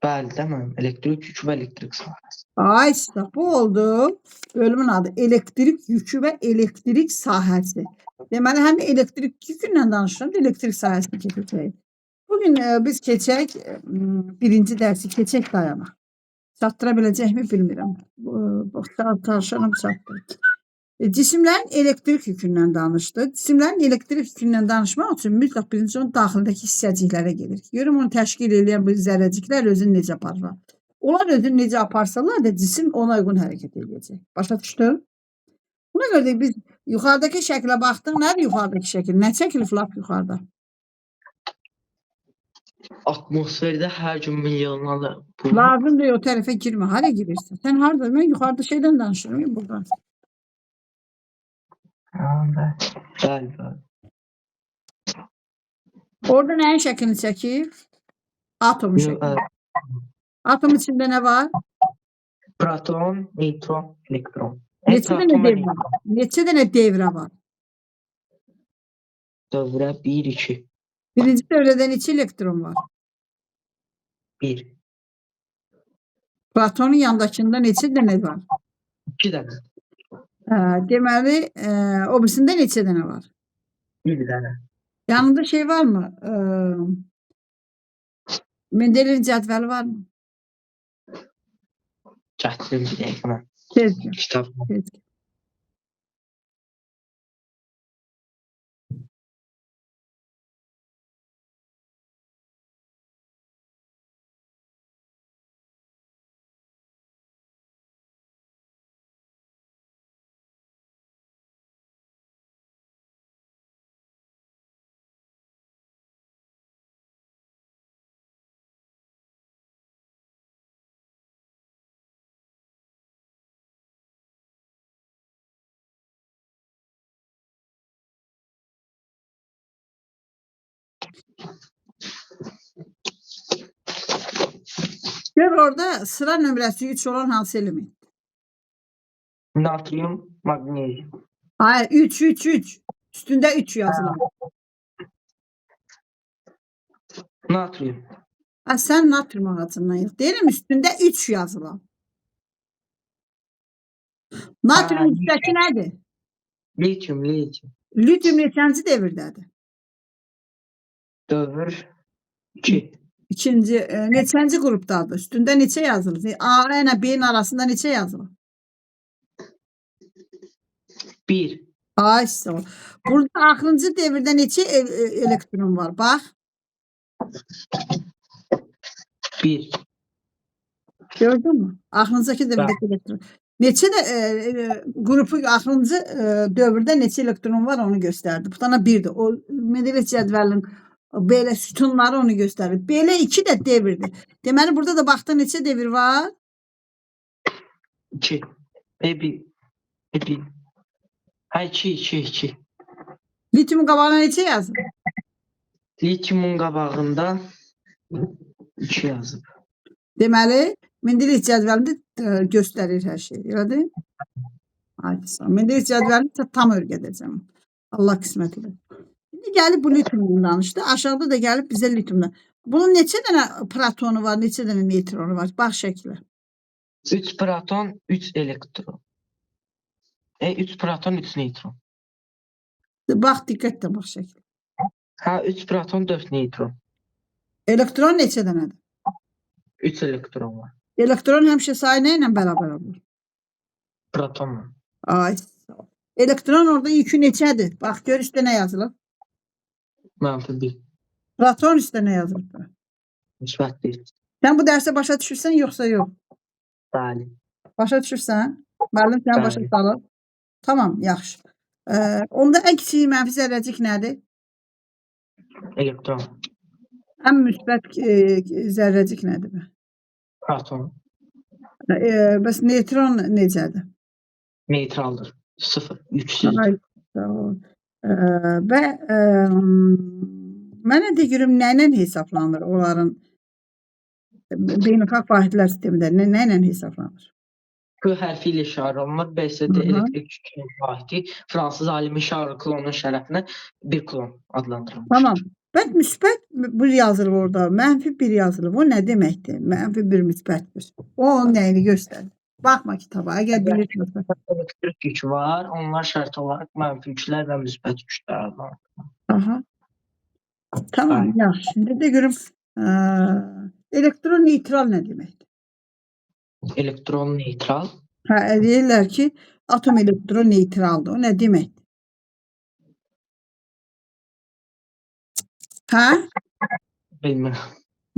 Bəli, demem. Elektrik yükü ve elektrik sahəsi. Ay sağ, bu oldu. Bölümün adı elektrik yükü ve elektrik sahəsi. Deməli, həm elektrik yükündən danışırım, elektrik sahəsini keçəcəyik. Bugün biz keçək, birinci dərsi keçək dayanaq. Çatdıra biləcəkmi bilmirəm. Çalışarım çatdır. Cisimlərin elektrik yükündən danışdı. Cisimlərin elektrik yükündən danışmaq üçün mütləq birinci onun daxilindəki hissəciklərə gelir. Görüm onu təşkil edən bu zərrəciklər özünü necə aparırlar. Onlar özünü necə aparsalar da cisim ona uyğun hərəkət edəcək. Başa düşdün? Buna görə də biz yuxarıdakı şəklə baxdıq. Nədir yuxarıdakı şəkil? Nə çəkilib lap yuxarıda? Atmosferde her gün milyonlarla Lazım deyil o tərəfə girmə. Hara girirsən? Sən harada? Mən yuxarıda şeydən danışıram buradan. Bəli, bəli. Orada nəyin şəklini çəkib? Atom şəklini. Atom içində nə var? Proton, neytron, elektron. Neçə dənə devrə var? Neçə dənə devrə var? Dövrə 1, 2. Birinci dövrədə neçə elektron var? 1. Protonun yandakında neçə dənə var? 2 dənə. Deməli, o birisində neçə dənə var? 1 dənə. Yanında şey var mı? Mendelin cədvəli var mı? Gətirim bir dəqiqə mən. Tez. Kitab. Tez. Gör orada sıra nömrəsi 3 olan hansı element? Natrium, magnezyum. Hayır, 3. Üstündə 3 yazılan. Natrium. Sən natrium ağacından yox. Deyirəm üstündə 3 yazılan. Natrium üstəki nədir? Lityum, lityum. Lityum neçənci devirdədir? Dövr 2. İkinci, neçənci qrupdadır? Üstündə neçə yazılır? A ilə B-nin arasında neçə yazılır? 1. Ay sağ ol. Burada axırıncı devirdə neçə elektron var? Bax. 1. Gördün mü? Axırıncıdakı devirdəki elektron. Neçə də qrupu axırıncı dövrdə neçə elektron var onu göstərdi. Bu tane 1'dir. O Mendeleev cədvəlinin belə sütunları onu göstərir. Belə 2 də devirdir. Deməli burada da baxda neçə devir var? 2. Bir. Ha 2. Lityumun qabağına neçə yazır? Lityumun qabağında 2 yazıb. Deməli Mendeleev cədvəlində göstərir hər şey. Elədir? Haydi sağ ol. Mendeleev cədvəlini tam öyrədəcəm. Allah qismət edir. Şimdi gəlib bu lityumdan danışdı. Aşağıda da gəlib bizə lityumdan. Bunun neçə dənə protonu var, neçə dənə neytronu var? Bax şəklə. 3 proton, 3 elektron. 3 proton, 3 neytron. Bax diqqətlə bax şəklə. Ha 3 proton, 4 neytron. Elektron neçə dənədir? 3 elektron var. Elektron həmişə sayı nə ilə bərabər olur? Protonla. Ay sağ ol. Elektron orada yükü neçədir? Bax gör üstə nə yazılır? -1. Proton üstə nə yazılır? Müsbət 1. Sən bu dərsə başa düşürsən yoxsa yox? Bəli. Başa düşürsən? Müəllim sən başa salır. Tamam, yaxşı. Onda ən kiçik mənfi zərrəcik nədir? Elektron. Ən müsbət zərrəcik nədir? Proton. Bəs neytron necədir? Neytraldır. 0. Yüksüz. Ay sağ ol. Və mənə də görüm nə ilə hesablanır onların beynəlxalq vahidlər sistemində nə ilə hesablanır? Q hərfi ilə işarə olunur. BSD elektrik yükünün vahidi Fransız alimi Charles Coulomb-un şərəfinə 1 Coulomb adlandırılmışdır. Tamam. Bəs müsbət bir yazılıb orada, mənfi bir yazılıb. O nə deməkdir? Mənfi bir müsbət bir. O onun nəyini göstərir? Baxma kitaba, əgər bilirsən. Elektrik yükü var. Onlar şərt olaraq mənfi yüklər və müsbət yüklər var. Aha. Tamam, yaxşı. Şimdi de görüm elektron neytral nə deməkdir? Elektron neytral. Hə, deyirlər ki, atom elektron neytraldır. O nə deməkdir? Hə? Bilmirəm.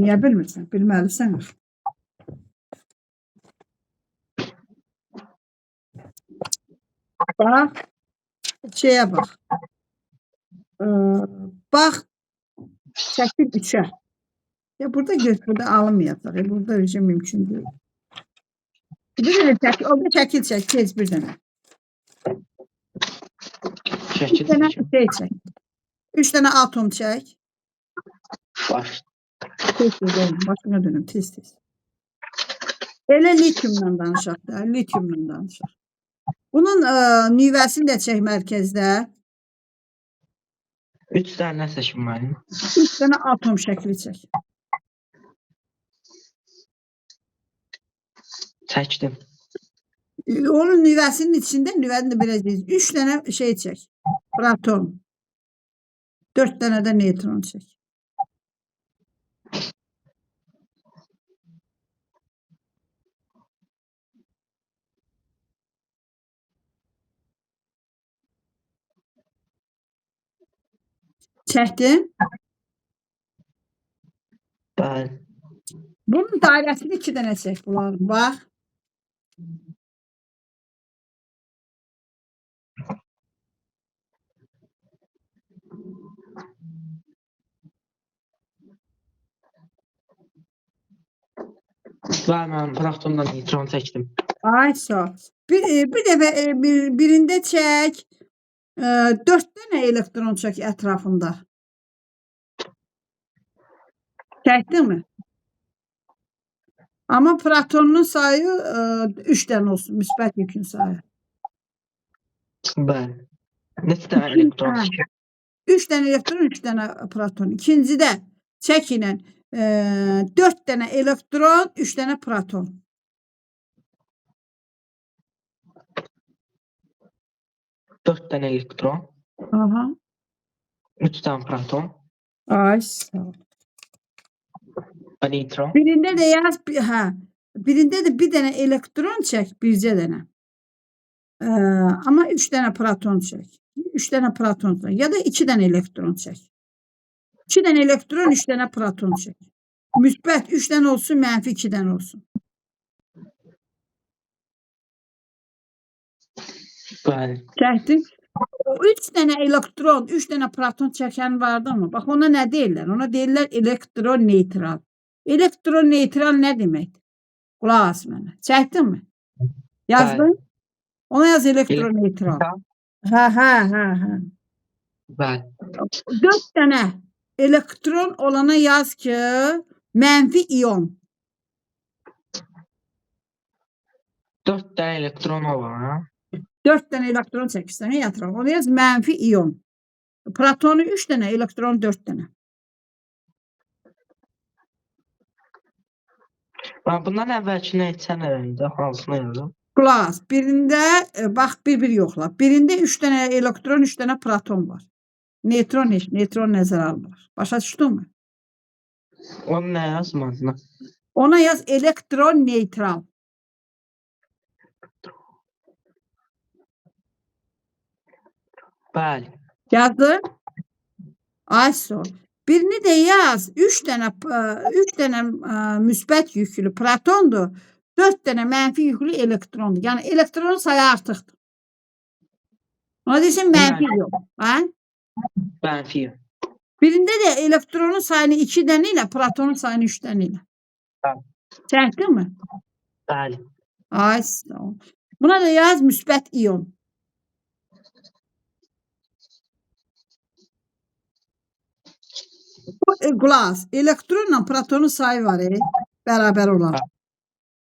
Niyə bilmirsən? Bilməlisən. Bax, şeyə bax. Bax, şəkil 3-ə. Ya burada burada alınmayacaq. Burada öyle mümkün deyil. Bir dənə çək, orada şəkil çək, tez bir dənə. Şəkil 3 dənə çəkim. şey çək. 3 dənə atom çək. Var. Tez-tez olun, başına dönüm, tez-tez. Elə lityumla danışaq da, lityumla danışaq. Bunun nüvəsini də çək mərkəzdə. 3 dənə seçim mənim. 3 dənə atom şəkli çək. Çəkdim. Onun nüvəsinin içində, nüvəni də biraz deyiz. 3 dənə şey çək. Proton. 4 dənə də neytron çək. Çəkdin. Bəli. Bunun dairəsini 2 dənə çək. Bunlar. Bax. Və mən protondan neytron çəkdim. Ay sağ. Bir dəfə birində çək. 4 dənə elektron çək ətrafında. Çəkdin mi? Amma protonun sayı 3 dənə olsun. Müsbət yükün sayı. Bəli. Neçə dənə elektron çəkdim? 3 dənə elektron, 3 dənə proton. İkincidə çək ilə 4 dənə elektron, 3 dənə proton. Dörd dənə elektron. Aha. 3 dənə proton. Ay sağ ol. Və neytron. Birində də yaz, hə. Birində də bir dənə elektron çək, bircə dənə. Amma 3 dənə proton çək. 3 dənə proton çək. Ya da 2 dənə elektron çək. 2 dənə elektron, 3 dənə proton çək. Müsbət 3 dənə olsun, mənfi 2 dənə olsun. Bəli. Çəkdin. 3 dənə elektron, 3 dənə proton çəkən vardı mı? Bax ona nə deyirlər? Ona deyirlər elektron neytral. Elektron neytral nə deməkdir? Qulaq as mənə. Çəkdin mi? Yazdın? Ona yaz elektron neytral. Hə. Bəli. 4 dənə elektron olana yaz ki, mənfi ion. 4 dənə elektron olan. 4 dənə elektron çəkirsən, ətrafına. Ona yaz mənfi ion. Protonu 3 dənə, elektron 4 dənə. Ben bundan əvvəlki nə etsən əlində, hansını yazım? Qulaq as. Birində, bax, bir yoxla. Birində 3 dənə elektron, 3 dənə proton var. Neytron heç, neytron nəzərə alınır. Başa düşdün mü? Onu nə yazmadın? Ona yaz elektron neytral. Bəli. Yazdın? Ay sor. Birini də yaz. 3 dənə müsbət yüklü protondur. 4 dənə mənfi yüklü elektrondur. Yəni elektronun sayı artıqdır. Ona deyirsən mənfi yox. Hə? Mənfi. Birində də elektronun sayını 2 dənə ilə, protonun sayını 3 dənə ilə. Bəli. Çəkdin mi? Bəli. Ay sağ ol. Buna da yaz müsbət ion. Qulaq as. Elektronla protonun sayı var, bərabər olan.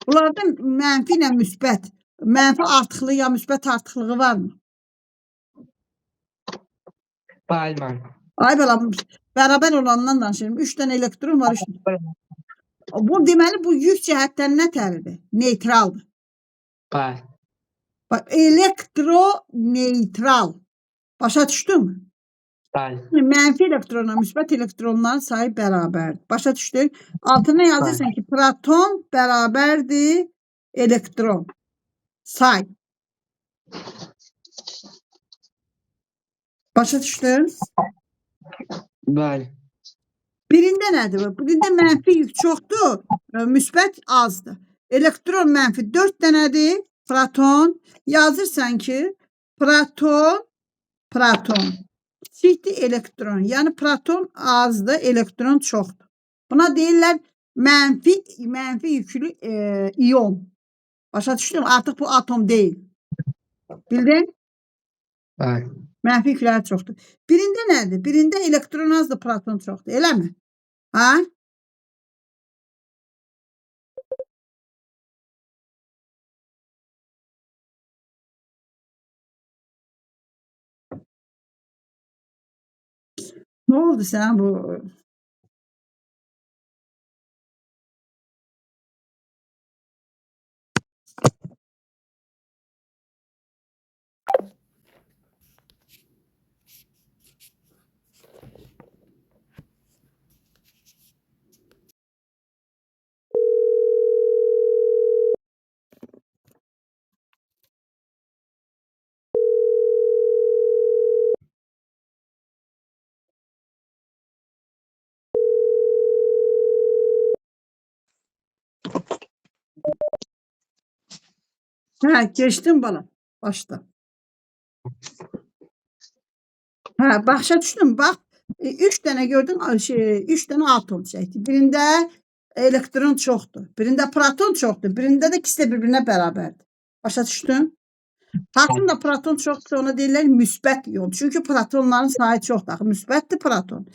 Bunlardan mənfi ilə müsbət, mənfi artıqlığı ya müsbət artıqlığı varmı? Bəli, mən. Ay balam, bərabər olandan danışıram. 3 dənə elektron var. Bu deməli bu yük cəhətdən nə təridir? Neytraldır. Bəli. Bax, elektroneytral. Başa düşdünmü? Bəli. Mənfi elektronla müsbət elektronların sayı bərabərdir. Başa düşdün? Altına yazırsan ki, proton bərabərdir elektron. Say. Başa düşdün? Bəli. Birində nədir? Birində mənfi yük çoxdur, müsbət azdır. Elektron mənfi 4 dənədir, proton. Yazırsan ki, proton kiçikdir elektron. Yəni proton azdır, elektron çoxdur. Buna deyirlər mənfi yüklü iyon. Başa düşdün? Artıq bu atom deyil. Bildin? Bəli. Mənfi yükləri çoxdur. Birində nədir? Birində elektron azdır, proton çoxdur. Eləmi? Ha? Nə oldu sən bu? Hə, keçdin bala. Başla. Hə, başa düşdün? Bax, 3 dənə gördün, 3 dənə atom çəkdi. Birində elektron çoxdur, birində proton çoxdur, birində də ikisi də bir-birinə bərabərdir. Başa düşdün? Hansında proton çoxdursa ona deyirlər müsbət iyon. Çünki protonların sayı çoxdur. Axı müsbətdir proton.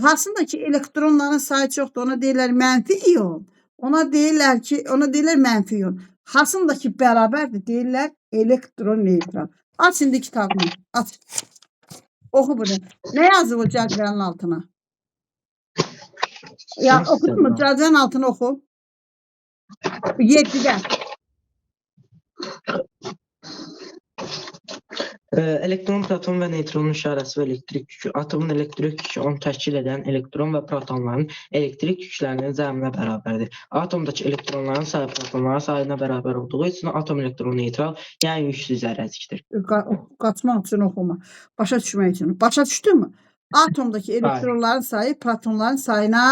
Hansındakı elektronların sayı çoxdur, ona deyirlər mənfi iyon. Ona deyirlər mənfi iyon. Hansındakı bərabərdir, deyirlər elektroneytral. Aç indi kitabını. Aç. Oxu bunu. Nə yazıb o cədvəlin altına? Ya oxudun mu? Cədvəlin altına oxu. 7-də. Elektron, proton və neytronun işarəsi və elektrik yükü. Atomun elektrik yükü onu təşkil edən elektron və protonların elektrik yüklərinin cəminə bərabərdir. Atomdakı elektronların sayı protonların sayına bərabər olduğu üçün atom elektroneytral, yəni yüksüz zərrəcikdir. Qaçmaq üçün oxuma. Başa düşmək üçün. Başa düşdünmü? Atomdakı elektronların sayı protonların sayına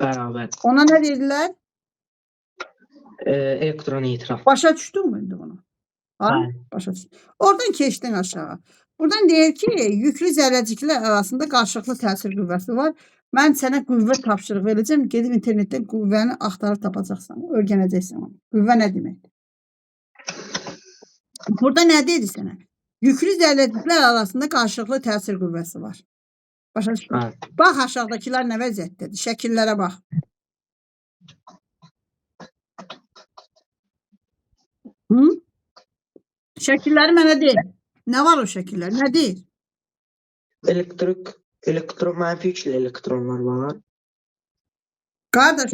bərabər. Ona nə deyirlər? Elektroneytral. Başa düşdünmü indi bunu? Ha? Başa düşdün. Oradan keçdin aşağı. Buradan deyir ki, yüklü zərrəciklər arasında qarşılıqlı təsir qüvvəsi var. Mən sənə qüvvə tapşırıq verəcəm. Gedib internetdən qüvvəni axtarıb tapacaqsan. Öyrənəcəksən onu. Qüvvə nə deməkdir? Burada nə deyir sənə? Yüklü zərrəciklər arasında qarşılıqlı təsir qüvvəsi var. Başa düşdün? Bax aşağıdakılar nə vəziyyətdədir? Şəkillərə bax. Hı? Şəkilləri mənə deyil. Nə var o şəkillər? Nə deyil? Elektron, mənfi yüklü elektronlar var. Qardaş,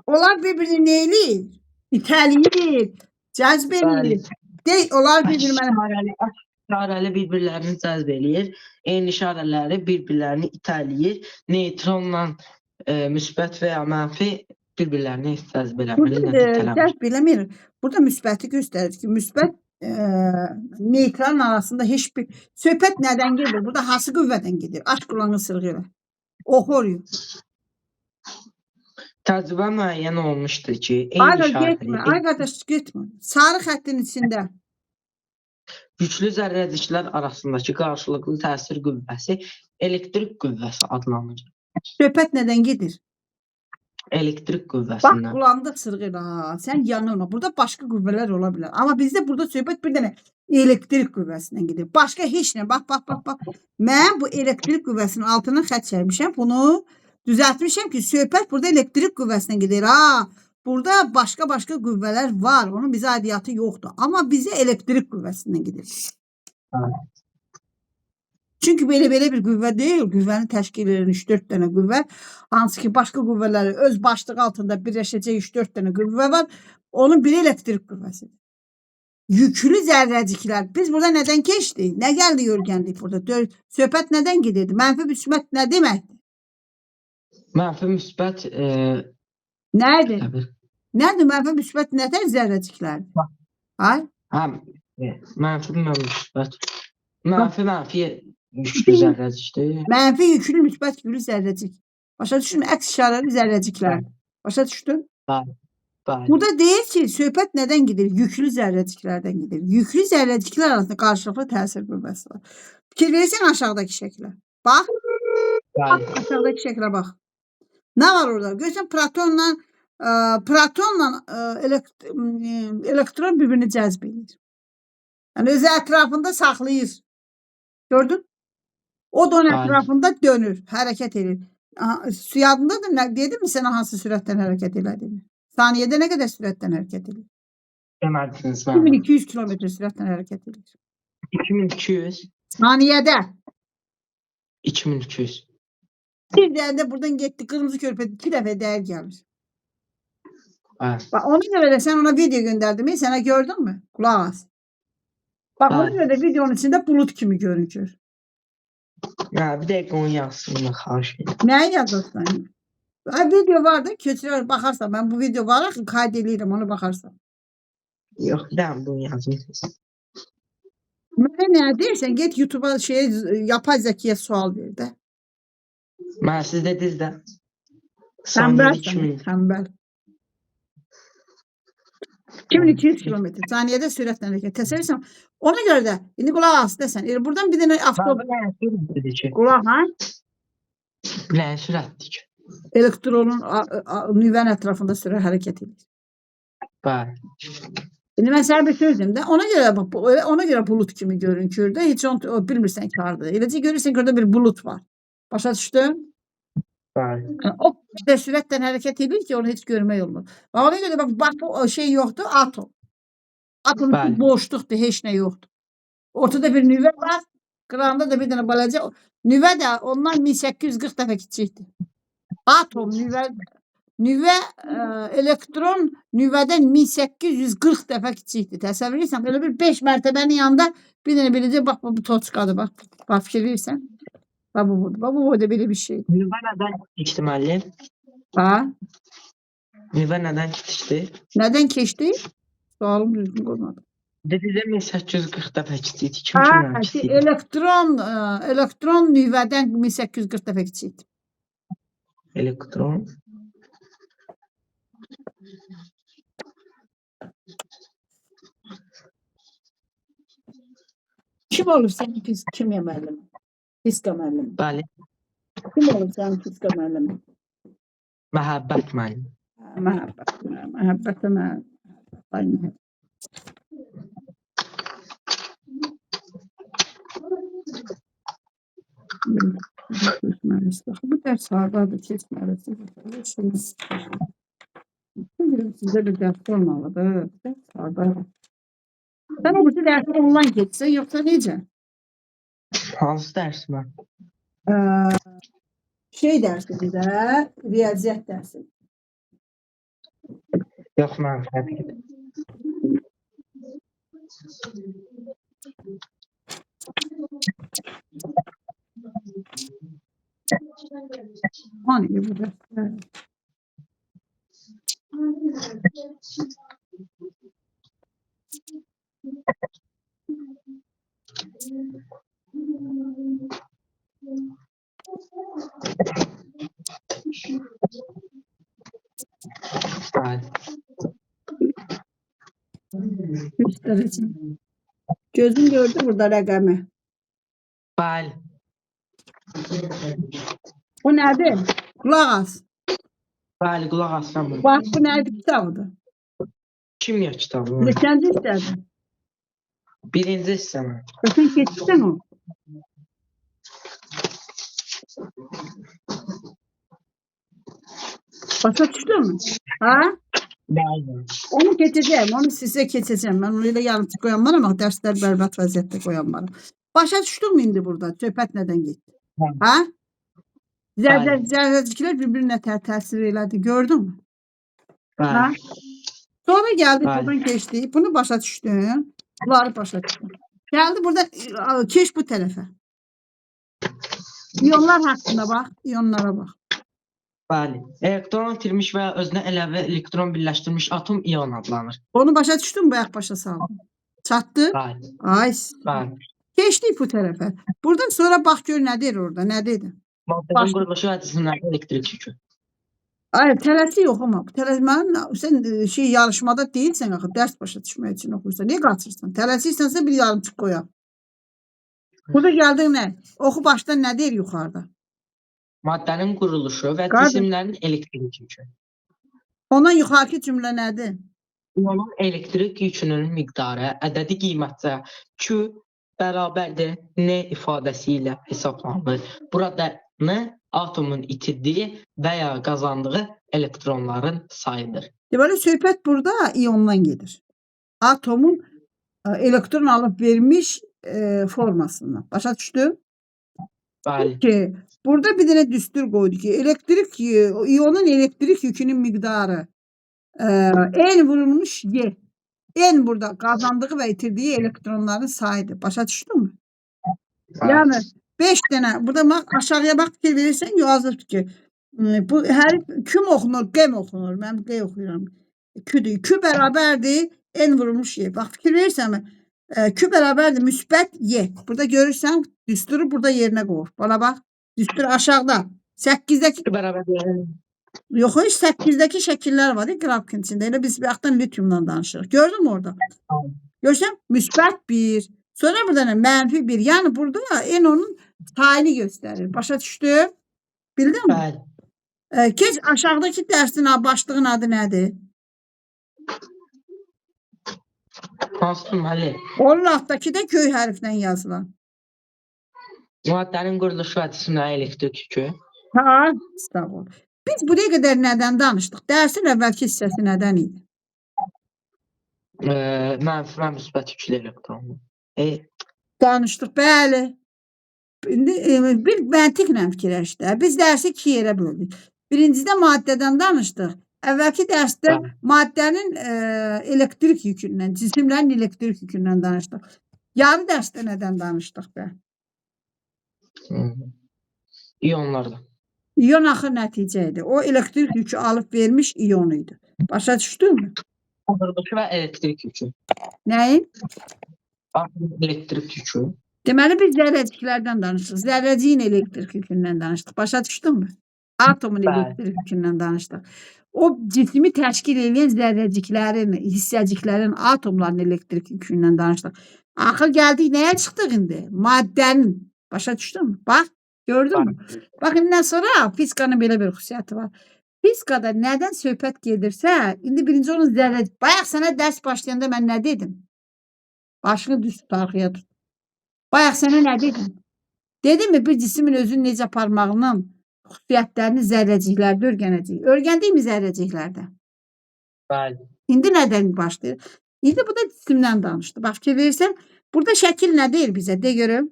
onlar bir-birini neyləyir? İtəliyir, cəzb eləyir. Deyil, onlar bir-birini işarəli bir-birlərini cəzb eləyir. Eyni işarələri bir-birlərini itəliyir. Neytronla müsbət və ya mənfi bir-birlərini cəzb eləmir. Cəzb eləmir. Burada müsbəti göstərir ki, müsbət neytral arasında heç bir söhbət nədən gedir? Burada hansı qüvvədən gedir? Aç qulağını sırğı elə. Oxuyur. Təcrübə müəyyən olmuşdur ki, eyni işarəli. Ay qardaş, getmə. Sarı xəttin içində. Yüklü zərrəciklər arasındakı qarşılıqlı təsir qüvvəsi elektrik qüvvəsi adlanır. Söhbət nədən gedir? Elektrik qüvvəsindən. Bax, qulağında sırğı elə. Sən yanılma. Burada başqa qüvvələr ola bilər. Amma bizdə burada söhbət bir dənə elektrik qüvvəsindən gedir. Başqa heç nə. Bax. Mən bu elektrik qüvvəsinin altına xətt çəkmişəm. Bunu düzəltmişəm ki, söhbət burada elektrik qüvvəsindən gedir. Ha, burada başqa qüvvələr var. Onun bizə aidiyyatı yoxdur. Amma bizə elektrik qüvvəsindən gedir. Çünki belə bir qüvvə deyil. Qüvvəni təşkil edən 3-4 dənə qüvvə, hansı ki başqa qüvvələri öz başlığı altında birləşəcək 3-4 dənə qüvvə var. Onun biri elektrik qüvvəsidir. Yüklü zərrəciklər. Biz burada nədən keçdik? Nə gəldi öyrəndik burada? Söhbət nədən gedirdi? Mənfi müsbət nə deməkdir? Mənfi müsbət Nədir? Nədir mənfi müsbət nətər zərrəciklərdir? Hay? həm mənfi müsbət. Mənfi yüklü zərrəcikdir. Mənfi yüklü müsbət yüklü zərrəcik. Başa düşdün? Əks işarəli zərrəciklər. Başa düşdün? Bəli. Burada deyir ki, söhbət nədən gedir? Yüklü zərrəciklərdən gedir. Yüklü zərrəciklər arasında qarşılıqlı təsir qüvvəsi var. Fikir verirsən aşağıdakı şəklə. Bax. Bəli. Aşağıdakı şəklə bax. Nə var orada? Görürsən protonla elektron bir-birini cəzb edir. Yəni özü ətrafında saxlayır. Gördün? O da onun ətrafında dönür, hərəkət edir. Yadındadır, dedim mi sənə hansı sürətdən hərəkət elədiyini? Saniyədə nə qədər sürətdən hərəkət edir? Demədiniz. 2200 kilometr sürətdən hərəkət edir. 2200. Saniyədə. 2200. Bir dəyəndə buradan getdi, qırmızı körpədə 2 dəfə dəyər gəlir. Bəli. Bax, ona görə də sən ona video göndərdim, sənə gördün mü? Qulaq as. Bax, ona görə də videonun içində bulut kimi görünür. Bir dəqiqə onu yazsın, xahiş edirəm. Nəyi yazırsan? Video var da, köçürər, baxarsan. Mən bu video var, kayd edirəm, onu baxarsan. Yox, ben bunu yazım. Mənə nə deyirsən, get YouTube'a yapay zəkiyə sual ver də. Mən siz dediniz də. Tənbəl. 2200 kilometr saniyədə sürətlə hərəkət. Təsəvvür etsən. Ona görə də indi qulaq as desən. Buradan bir dənə avtobus. Qulaq ha? Bilən sürətdir ki. Elektronun nüvənin ətrafında sürət hərəkət edir. Bəli. İndi mən sənə bir söz deyim də. Ona görə bulut kimi görünür də. Heç onu bilmirsən ki, hardadır. Eləcə görürsən ki, orada bir bulut var. Başa düşdün? Bəli. O qədər sürətlə hərəkət edir ki, onu heç görmək olmur. Ona görə bax bu şey yoxdur, atom. Atom boşluqdur, heç nə yoxdur. Ortada bir nüvə var, qırağında da bir dənə balaca. Nüvə də ondan 1840 dəfə kiçikdir. Atom nüvə elektron nüvədən 1840 dəfə kiçikdir. Təsəvvür edirsən, belə bir 5 mərtəbənin yanında bir dənə beləcə bax bu toçkadır, bax fikir verirsən. Bax bu budur. Bax bu da belə bir şeydir. Nüvə nədən keçdi müəllim? Ha? Nüvə nədən keçdi? Nədən keçdi? Sualım düzgün qoymadım. Dedilər 1840 dəfə kiçikdir. Kim kiçikdir? Elektron nüvədən 1840 dəfə kiçikdir. Elektron. Kim olur sənin kimya müəllimi? Fizika müəllimi. Bəli. Kim olur sənin fizika müəllimi? Məhəbbət müəllimi. Məhəbbət müəllimi. Bu dərs hardadır, keçməlidir. Sizdə bir dərs olmalıdır. Dərs hardadır. Sən o bütün dərsi ondan keçsən, yoxsa necə? Hansı dərs mən? Şey dərsidir də, riyaziyyat dərsi. Yox, mən fərq edirəm. Hani bu dərslər? Göstereceğim. Gözün gördü burada rəqəmi. Bəli. O nədir? Qulaq as. Bəli, qulaq asıram. Bax, bu nədir kitabıdır? Kimya kitabı. Neçənci hissədir? Birinci hissə mən. Sən keçirsən o? Başa düşdün mü? Ha? Bəli. Onu keçəcəm, onu sizə keçəcəm. Mən onu elə yarımçı qoyanmaram, amma dərslər bərbad vəziyyətdə qoyanmaram. Başa düşdünmü indi burada? Söhbət nədən getdi? Bəli. Ha? Bəli. Zərrəciklər bir-birinə təsir elədi. Gördünmü? Ha? Bəli. Sonra geldik Bəli. buradan geçtik. Bunu başa düşdün. Bunları başa düşdün. Geldi burada keş bu tarafa. İyonlar hakkında bak. İyonlara bak. Bəli. Elektron itirmiş və özünə əlavə elektron birləşdirmiş atom ion adlanır. Onu başa düşdün mü? Bayak başa saldın. Çattı. Bəli. Ay. Bəli. Geçtik bu tarafa. Buradan sonra bak gör nedir orada. Ne dedi? Maddənin quruluşu və cisimlərin elektrik yükü. Hayır, tələsi yox ama. Sen şey yarışmada değilsen axı, ders başa düşmək için oxuyursan. Niye qaçırsan? Tələsirsənsə bir yarımçıq qoyaq. Burada gəldin nə? Oxu başdan nə deyir yuxarıda? Maddənin quruluşu və Qardaş. cisimlərin elektrik yükü. Ondan yuxarıki cümlə nədir? İonun elektrik yükünün miqdarı ədədi qiymətcə Q bərabərdir N ifadəsi ilə hesablanır. Burada N atomun itirdiyi və ya qazandığı elektronların sayıdır. Deməli, söhbət burada iondan gedir. Atomun elektron alıb vermiş formasından. Başa düşdün? Bəli. Ki, burada bir dənə düstur qoydu ki, ionun elektrik yükünün miqdarı N vurulmuş Y. N burada kazandığı ve itirdiği elektronların sayıdır. Başa düşdün mü? Yani 5 tane. Burada bak aşağıya bak fikir verirsen yazır ki bu her Q mu okunur, G mi okunur? Ben G okuyorum. Q'dur. Q beraberdir N vurulmuş Y. Bak fikir verirsen mi? Q beraberdir müsbət Y. Burada görürsen düsturu burada yerine koy. Bana bak. Düstur aşağıda. 8'deki Q bərabərdir. Yox, 8'deki şəkillər var, qrafın içində. Elə biz bayaqdan lityumdan danışırıq. Gördün mü orada? Görsən, müsbət 1. Sonra burada nə? Mənfi 1. Yəni burada en onun sayını göstərir. Başa düşdün? Bildin mi? Bəli. Keç aşağıdakı dərsin başlığın adı nədir? Hansı müəllim? Onun altdakı da köy hərflə yazılan. Maddənin quruluşu və cisimlərin elektrik yükü. Ha, sağ ol. Biz buraya qədər nədən danışdıq? Dərsin əvvəlki hissəsi nədən idi? Mənfi və müsbət yüklü elektronlu. Danışdıq, bəli. İndi bir məntiqlə fikirləşdi. Biz dərsi 2 yerə böldük. Birincidə maddədən danışdıq. Əvvəlki dərsdə maddənin elektrik yükündən, cisimlərin elektrik yükündən danışdıq. Yarı dərsdə nədən danışdıq bə? İyonlardan. İyon axı nəticə idi. O elektrik yükü alıb vermiş iyon idi. Başa düşdünmü? Quruluşu və elektrik yükü. Nəyin? Elektrik yükü. Deməli biz zərrəciklərdən danışdıq. Zərrəciyin elektrik yükündən danışdıq. Başa düşdünmü? Atomun elektrik yükündən danışdıq. O cismi təşkil edən zərrəciklərin, hissəciklərin, atomların elektrik yükündən danışdıq. Axır gəldik nəyə çıxdıq indi? Maddənin. Başa düşdünmü? Bax, gördün mü? Bax, indən sonra fizikanın belə bir xüsusiyyəti var. Fizikada nədən söhbət gedirsə, indi birinci onun zərrəcik. Bayaq sənə dərs başlayanda mən nə dedim? Başını düz tut, arxaya tut. Bayaq sənə nə dedim? Dedim mi bir cismin özünü necə aparmağının xüsusiyyətlərini zərrəciklərdə öyrənəcəyik. Öyrəndik mi zərrəciklərdə? Bəli. İndi nədən başlayır? İndi bu da cisimdən danışdı. Bax ki, verirsən, burada şəkil nə deyir bizə? De görüm.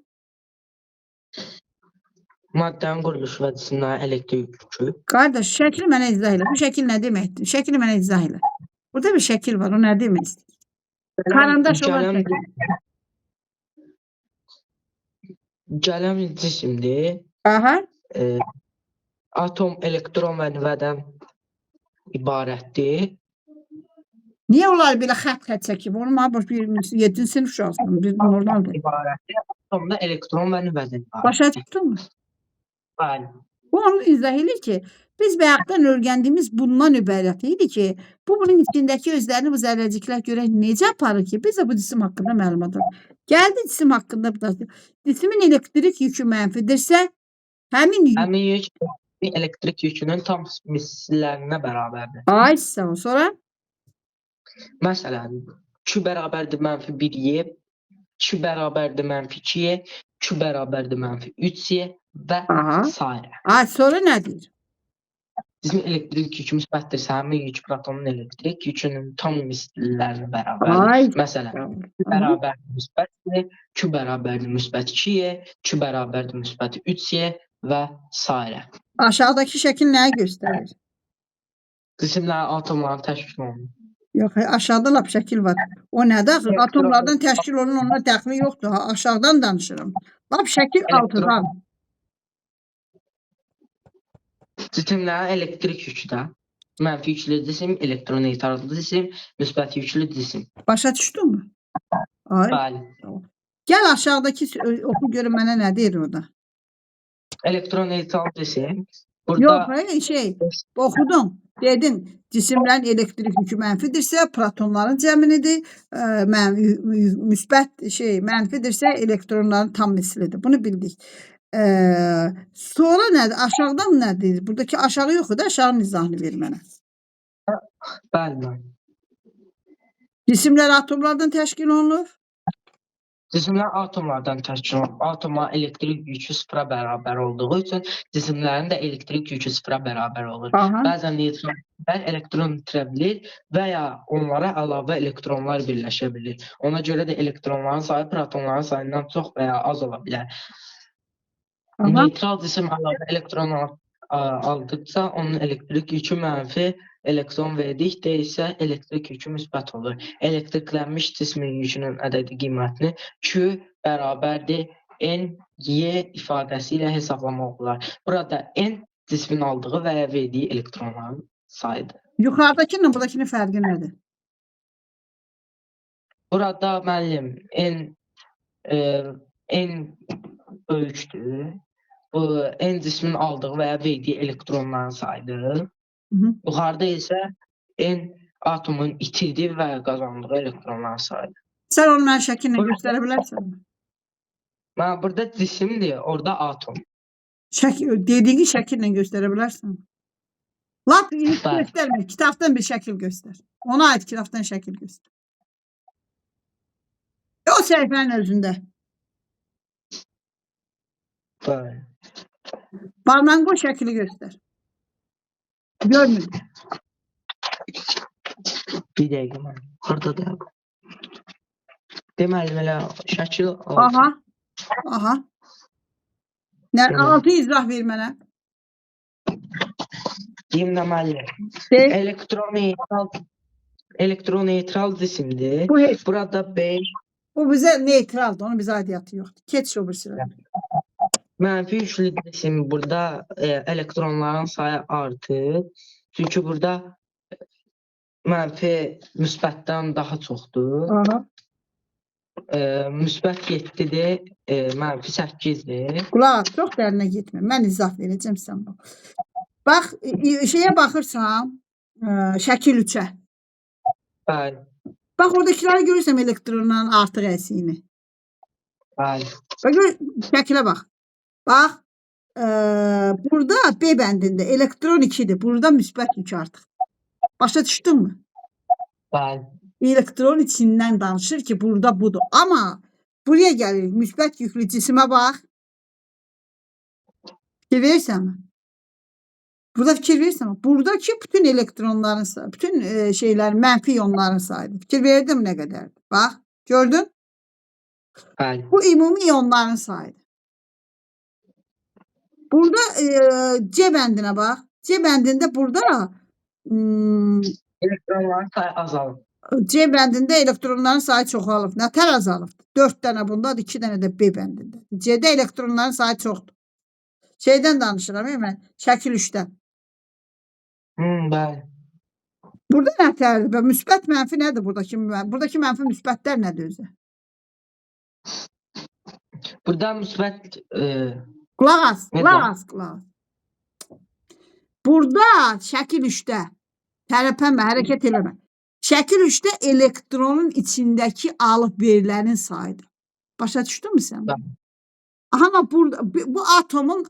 Maddənin quruluşu və cisimlərin elektrik yükü. Qardaş, şəkli mənə izah elə. Bu şəkil nə deməkdir? Şəkli mənə izah elə. Burada bir şəkil var, o nə demək istəyir? Karandaş olan şəkil. Gələn cisimdir. Aha. Atom elektron və nüvədən ibarətdir. Niyə onlar belə xət çəkib? Onu mənə bir 7-ci sinif uşaqsın. Bir normaldır. İbarətdir. Atomda elektron və nüvədən ibarətdir. Başa düşdün mü? Bəli. Bu onu izah edir ki, biz bayaqdan öyrəndiyimiz bundan ibarət idi ki, bunun içindəki özlərini bu zərrəciklər görək necə aparır ki, biz də bu cisim haqqında məlumat alırıq. Gəldi cisim haqqında bu da. Cismin elektrik yükü mənfidirsə, həmin yük elektrik yükünün tam misillərinə bərabərdir. Ay sağ ol. Sonra? Məsələn, Q bərabərdir mənfi 1Y, Q bərabərdir mənfi 2Y, Q bərabərdir mənfi 3Y və s. Ay, sonra nə deyir? cismin elektrik yükü müsbətdirsə, həmin yük protonun elektrik yükünün tam mislilərinə Ay. bərabərdir. Məsələn, Q Aha. bərabərdir müsbət Y, Q bərabərdir müsbət 2Y, Q bərabərdir müsbət 3Y və s. Aşağıdakı şəkil nəyi göstərir? Cisimlərin atomların təşkil olunur. Yox, aşağıda lap şəkil var. O nədir? Axı? Atomlardan təşkil olunan onunla dəxli yoxdur. Ha, aşağıdan danışıram. Lap şəkil altıdan. Cisimlərin elektrik yükü də mənfi yüklü cisim, elektroneytral cisim, müsbət yüklü cisim. Başa düşdünmü? Ay. Bəli. Gəl aşağıdakı oxu görün mənə nə deyir orada. Elektroneytral cisim burada Yox, oxudum. Dedin, cisimlərin elektrik yükü mənfidirsə, protonların cəminidir. Müsbət mənfidirsə, elektronların tam mislidir. Bunu bildik. Sonra nədir? Aşağıdan nədir? Buradakı aşağı yox idi, aşağının izahını ver mənə. Bəli. Cisimlər atomlardan təşkil olunur. Cisimlər atomlardan təşkil olunur. Atomların elektrik yükü sıfıra bərabər olduğu üçün cisimlərin də elektrik yükü sıfıra bərabər olur. Aha. Bəzən neytronlar elektron itirə bilir və ya onlara əlavə elektronlar birləşə bilir. Ona görə də elektronların sayı protonların sayından çox və ya az ola bilər. Aha. Neytral cisim əlavə elektron aldıqca onun elektrik yükü mənfi, elektron verdikdə isə elektrik yükü müsbət olur. Elektriklənmiş cismin yükünün ədədi qiymətini Q bərabərdir N, Y ifadəsi ilə hesablamaq olar. Burada N cismin aldığı və ya verdiyi elektronların sayıdır. Yuxarıdakının buradakının fərqi nədir? Burada müəllim N böyükdür. Bu N cismin aldığı və ya verdiyi elektronların sayıdır. Yuxarıda isə N atomun itirdiyi və ya qazandığı elektronların sayıdır. Sən onu mənə şəkillə göstərə bilərsən? Mən burada cisimdir, orada atom. Dediğin şəkillə göstərə bilərsən? Lap göstərmə, kitabdan bir şəkil göstər. Ona ait kitabdan şəkil göstər. O səhifənin özündə. Bəli. Barmağın qoy şəkili göstər. Görmür. Bir dəqiqə mən. Orada da. Deməli, belə şəkil Aha. Aha. Altı izah ver mənə. Deyim də müəllim. Elektroneytral cisimdir. Burada B. Bu bizə neytraldır. Onun bizə aidiyyatı yoxdur. Keç o bir sırada. Mənfi yüklü cisim burada elektronların sayı artır. Çünki burada mənfi müsbətdən daha çoxdur. Aha. Müsbət 7-dir, mənfi 8-dir. Qulaq, çox dərinə getmə. Mən izah verəcəm sən bax. Bax, şeyə baxırsan, şəkil 3-ə. Bəli. Bax, oradakiləri görürsən elektronların artıq əsiyini. Bəli. Bax, şəkilə bax. Bax, burada B bəndində elektron 2-dir. Burada müsbət yük artıq. Başa düşdünmü? Bəli. Elektron içindən danışır ki, burada budur. Amma buraya gəlir, müsbət yüklü cisimə bax. Fikir verirsənmi? Burada fikir verirsənmi? Buradakı bütün elektronların sayı, bütün şeylərin, mənfi iyonların sayıdır. Fikir verdim nə qədərdir? Bax, gördün? Bəli. Bu ümumi iyonların sayıdır. Burada C bəndinə bax. C bəndində burada elektronların sayı azalır. C bəndində elektronların sayı çoxalıb. Nətər azalıb? 4 dənə bundadır, 2 dənə də B bəndində. C-də elektronların sayı çoxdur. Şeydən danışıram, mən şəkil 3-dən. Bəli. Burada nətərdir? Müsbət mənfi nədir buradakı? Buradakı mənfi müsbətlər nədir özü? Burada müsbət qulaq as. Burada şəkil 3-də tərəpənmə, hərəkət eləmə. Şəkil 3-də elektronun içindəki alıb verilənin sayıdır. Başa düşdünmü sən? Amma burada bu atomun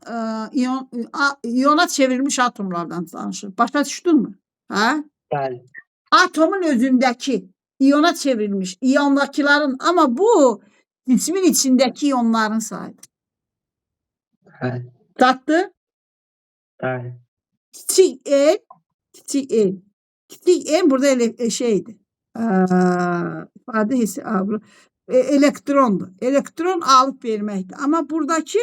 iyona çevrilmiş atomlardan danışır. Başa düşdünmü? Hə? Bəli. Atomun özündəki iyona çevrilmiş iyondakilərin, amma bu cismin içindəki iyonların sayıdır. Bəli. Çatdı? Bəli. Kiçik n, kiçik n. Kiçik n burada şeydir. İfadə hissi elektrondur. Elektron alıb verməkdir. Amma buradakı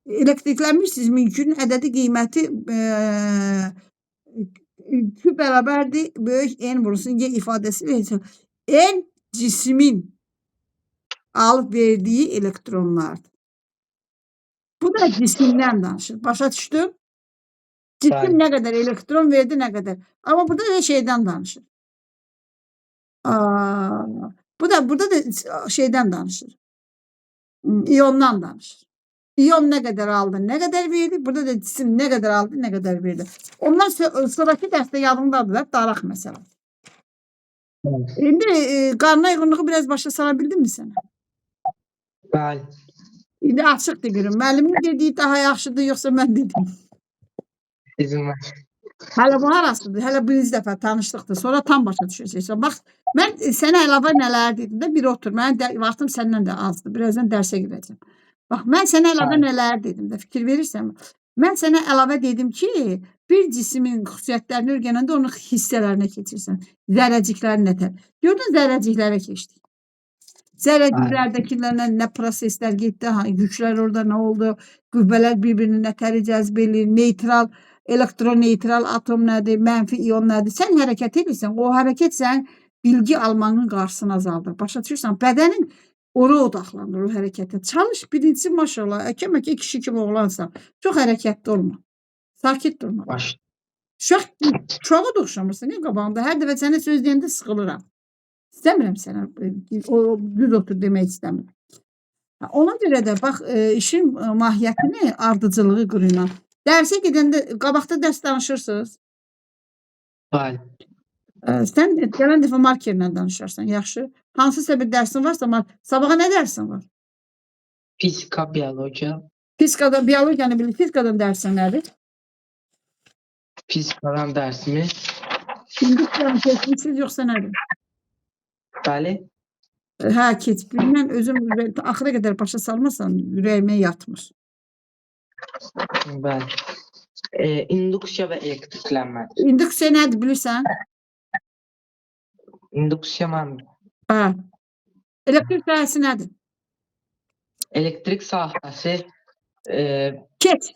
elektriklənmiş yükün ədədi qiyməti Q bərabərdir. Böyük n vurulsun y ifadəsi verir. N cismin alıb verdiyi elektronlardır. Bu da cisimdən danışır. Başa düşdün? Cisim nə qədər elektron verdi, nə qədər. Amma burada da şeydən danışır. Burada da şeydən danışır. İyondan danışır. İyon nə qədər aldı, nə qədər verdi. Burada da cisim nə qədər aldı, nə qədər verdi. Ondan sonraki dərsdə yadındadır, daraq məsələ. İndi qarına uyğunluğu biraz başa sala bildin mi sən? Bəli. İndi açıq deyirəm. Müəllimin dediyi daha yaxşıdır, yoxsa mən dedim? İzin ver. Hələ bu harasıdır? Hələ birinci dəfə tanışlıqdır. Sonra tam başa düşəcəksən. Bax, mən sənə əlavə nələr dedim də, bir otur. Mənim vaxtım səndən də azdır. Birazdan dərsə girəcəm. Bax, mən sənə əlavə nələr dedim də, fikir verirsən. Mən sənə əlavə dedim ki, bir cismin xüsusiyyətlərini öyrənəndə onun hissələrinə keçirsən. Zərrəcikləri nətər? Gördün, zərrəciklərə keçdik. Zərrəciklərdəkilərlə nə proseslər getdi, yüklər orada nə oldu, qüvvələr bir-birini nətəri cəzb edir, neytral, elektroneytral atom nədir, mənfi iyon nədir? Sən hərəkət edirsən, o hərəkət sən bilgi almanın qarşısını azaldır. Başa düşürsən, bədənin ora odaqlanır o hərəkətə. Çalış, birincisi maşallah, əkə-məkə kişi kimi oğlansan, çox hərəkətli olma. Sakit durma. Baş. Uşağa da oxşamırsan, qabağında. Hər dəfə sənə söz deyəndə sıxılıram. İstəmirəm sənə, düz otur demək istəmirəm. Ona görə də bax, işin mahiyyətini, ardıcılığı quruyla. Dərsə gedəndə, qabaqda dərs danışırsınız. Bəli. Sən gələn dəfə markerlə danışarsan, yaxşı. Hansısa bir dərsin varsa, sabaha nə dərsin var? Fizika, biologiya. Biologiyanı bilir, fizikadan dərsin nədir? Fizikadan dərsimiz. İndiklərini keçmişsiniz, yoxsa nədir? Bəli. Hə, keç. Mən özüm axıra qədər başa salmasan, ürəyimə yatmır. Bəli. İnduksiya və elektriklənmə. İnduksiya nədir, bilirsən? İnduksiya mən. Hə. Elektrik sahəsi nədir? Elektrik sahəsi Keç.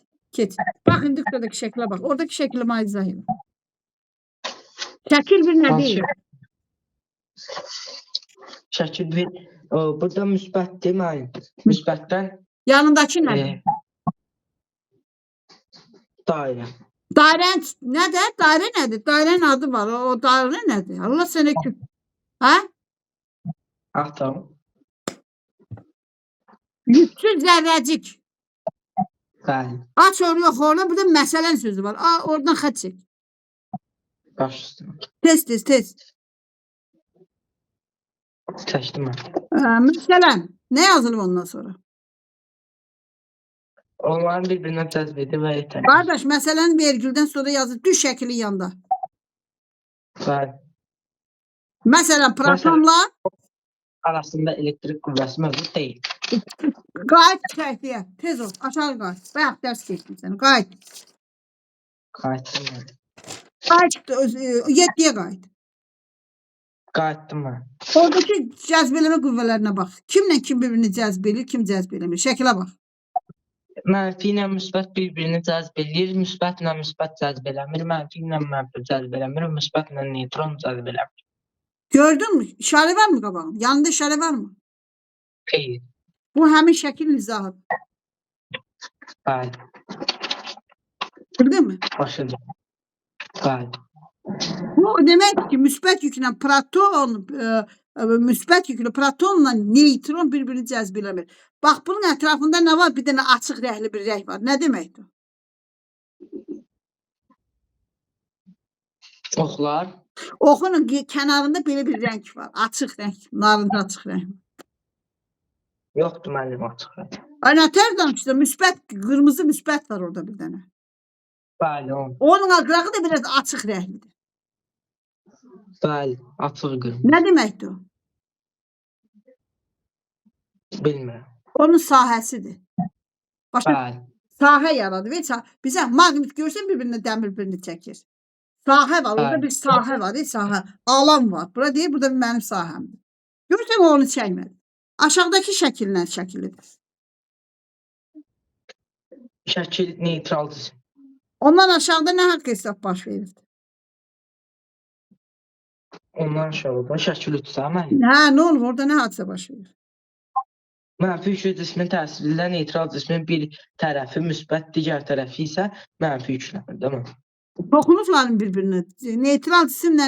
Bax, induksiyadakı şəklə bax. Oradakı şəkli mənə izah edin. Şəkil bir nə deyil? Şəkil bir, burada müsbətdir mənim. Müsbətdən yanındakı nədir? Dairə. Dairə nədir? Dairə nədir? Dairənin adı var. O dairə nədir? Allah sənə hə? Atom. Yüksüz zərrəcik. Bəli. Aç oraya xorla, burada məsələn sözü var. Oradan xət çək. Baş üstünə. Tez. Çəkdim mən. Məsələn, nə yazılıb ondan sonra? Onların bir-birinə cəzb edir və yeter. Qardaş, məsələn vergüldən sonra yazır, düz şəkilin yanında. Bəli. Məsələn, protonlar arasında elektrik qüvvəsi mövcud deyil. Qayıt şəkliyə, tez ol, aşağı qayıt. Bayaq dərs keçdim səni, qayıt. Qayıtdım mən. Qayıt, 7-yə qayıt. Qayıtdım mən. Oradakı cəzb eləmə qüvvələrinə bax. Kimlə kim bir-birini cəzb edir, kim cəzb eləmir? Şəkilə bax. Mənfi ilə müsbət bir-birini cəzb edir, müsbətlə müsbət cəzb eləmir, mənfi ilə mənfi cəzb eləmir, müsbətlə neytron cəzb eləmir. Gördün mü? İşarə var mı qabağında? Yanında işarə var mı? Xeyr. Bu həmin şəkil izahıdır. Bəli. Bildin mi? Başladım. Bəli. Bu demək ki, müsbət yüklə protonla neytron bir-birini cəzb eləmir. Bax, bunun ətrafında nə var? Bir dənə açıq rəngli bir rəng var. Nə deməkdir? Oxlar. Oxunun kənarında belə bir rəng var. Açıq rəng, narıncı açıq rəng. Yoxdur mənim açıq rəng. Nətər danışdı? Qırmızı müsbət var orada bir dənə. Bəli, o. Onun ağı da biraz açıq rənglidir. Bəli, açıq qırmızı. Nə deməkdir o? Bilmirəm. Onun sahəsidir. Bəli. Sahə yaradır. Və bizə maqnit görsən bir-birinə dəmir birini çəkir. Sahə var, orada Bəli. bir sahə var, sahə. Alan var. Bura deyir, burada mənim sahəmdir. Görsən o onu çəkmədi. Aşağıdakı şəkillə şəkillidir. Şəkil neytral cisim. Ondan aşağıda nə haqq hesab baş verir? Ondan aşağıda şəkil ütsəm mən. Hə, nə olur? Orada nə hadisə baş verir? Mənfi yükü cismin təsiri ilə neytral cismin bir tərəfi müsbət, digər tərəfi isə mənfi yüklənir, değil mi? Toxunubların bir-birinə. Neytral cisimlə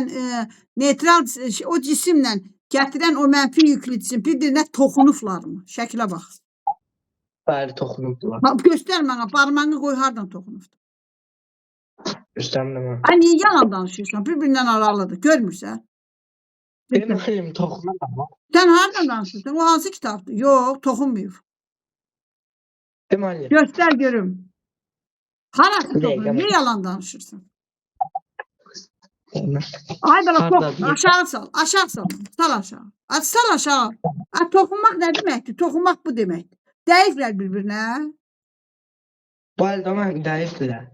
o cisimlə gətirən o mənfi yüklü cisim bir-birinə toxunublarmı? Şəklə bax. Bəli, toxunubdular. Göstər mənə, barmağını qoy hardan toxunubdur? Göstərmə mən. Ay, niyə yalan danışırsan? Bir-birindən aralıdır. Görmürsən? Deməlim, toxunublar. Sən hardan danışırsan? O hansı kitabdır? Yox, toxunmuyub. Deməli. Göstər görüm. Harası Bir dəqiqə, toxunur? Niyə yalan danışırsan? Ay bala, aşağı sal, aşağı sal. Sal aşağı. Sal aşağı. Toxunmaq nə deməkdir? Toxunmaq bu deməkdir. Dəyiblər bir-birinə. Bu əldə mən dəyibdirlər.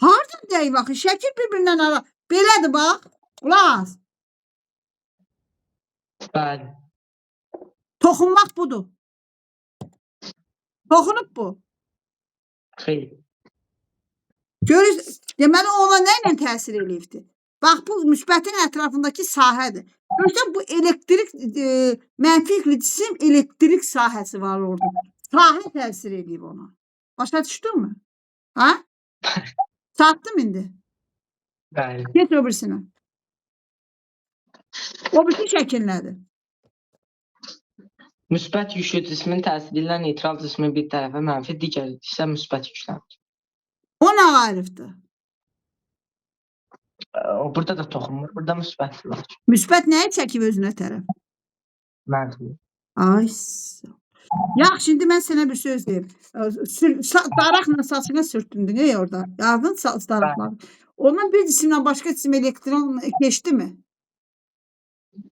Hardan dəyib axı? Şəkil bir-birindən ara. Belədir bax. Qulaq as. Bəli. Toxunmaq budur. Toxunub bu. Xeyr. Görürsünüz, deməli ona nə ilə təsir eləyibdir? Bax, bu müsbətin ətrafındakı sahədir. Görürsən, bu elektrik, mənfi yüklü cisim elektrik sahəsi var orada. Sahə təsir eləyib ona. Başa düşdünmü? Ha? Çatdım indi. Bəli. Get o birisinə. O birisi şəkil nədir? Müsbət yüklü cismin təsiri ilə neytral cismin bir tərəfə mənfi, digər isə müsbət yüklənir. O nə ayrıqdır? Burada da toxunmur, burada müsbət var. Müsbət nəyi çəkib özünə tərəf? Mənfi. Ay, yaxşı, şimdi mən sənə bir söz deyim. Daraqla saçına sürtündün, orada. Yardın daraqları. Ondan bir cisimlə başqa cisim elektron keçdi mi?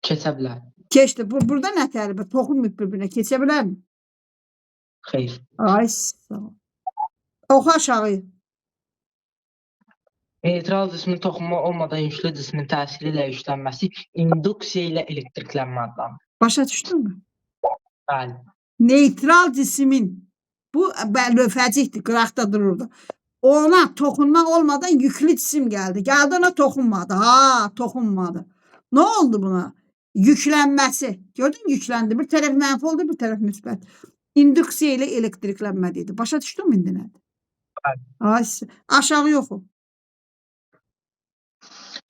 Keçə bilər. Keçdi. Burada nə tərəfə? Toxunmuyub bir-birinə. Keçə bilər mi? Xeyr. Ay, sağ ol. Oxu aşağı. Neytral cismin toxunma olmadan yüklü cismin təsiri ilə yüklənməsi induksiya ilə elektriklənmə adlanır. Başa düşdünmü? Bəli. Neytral cismin, bu lövhəcikdir, qıraqda dururdu. Ona toxunma olmadan yüklü cisim gəldi. Gəldi ona toxunmadı. Ha, toxunmadı. Nə oldu buna? Yüklənməsi. Gördün, yükləndi. Bir tərəf mənfi oldu, bir tərəf müsbət. İnduksiya ilə elektriklənmə dedi. Başa düşdünmü indi nədir? Bəli. Ay, aşağı yoxu.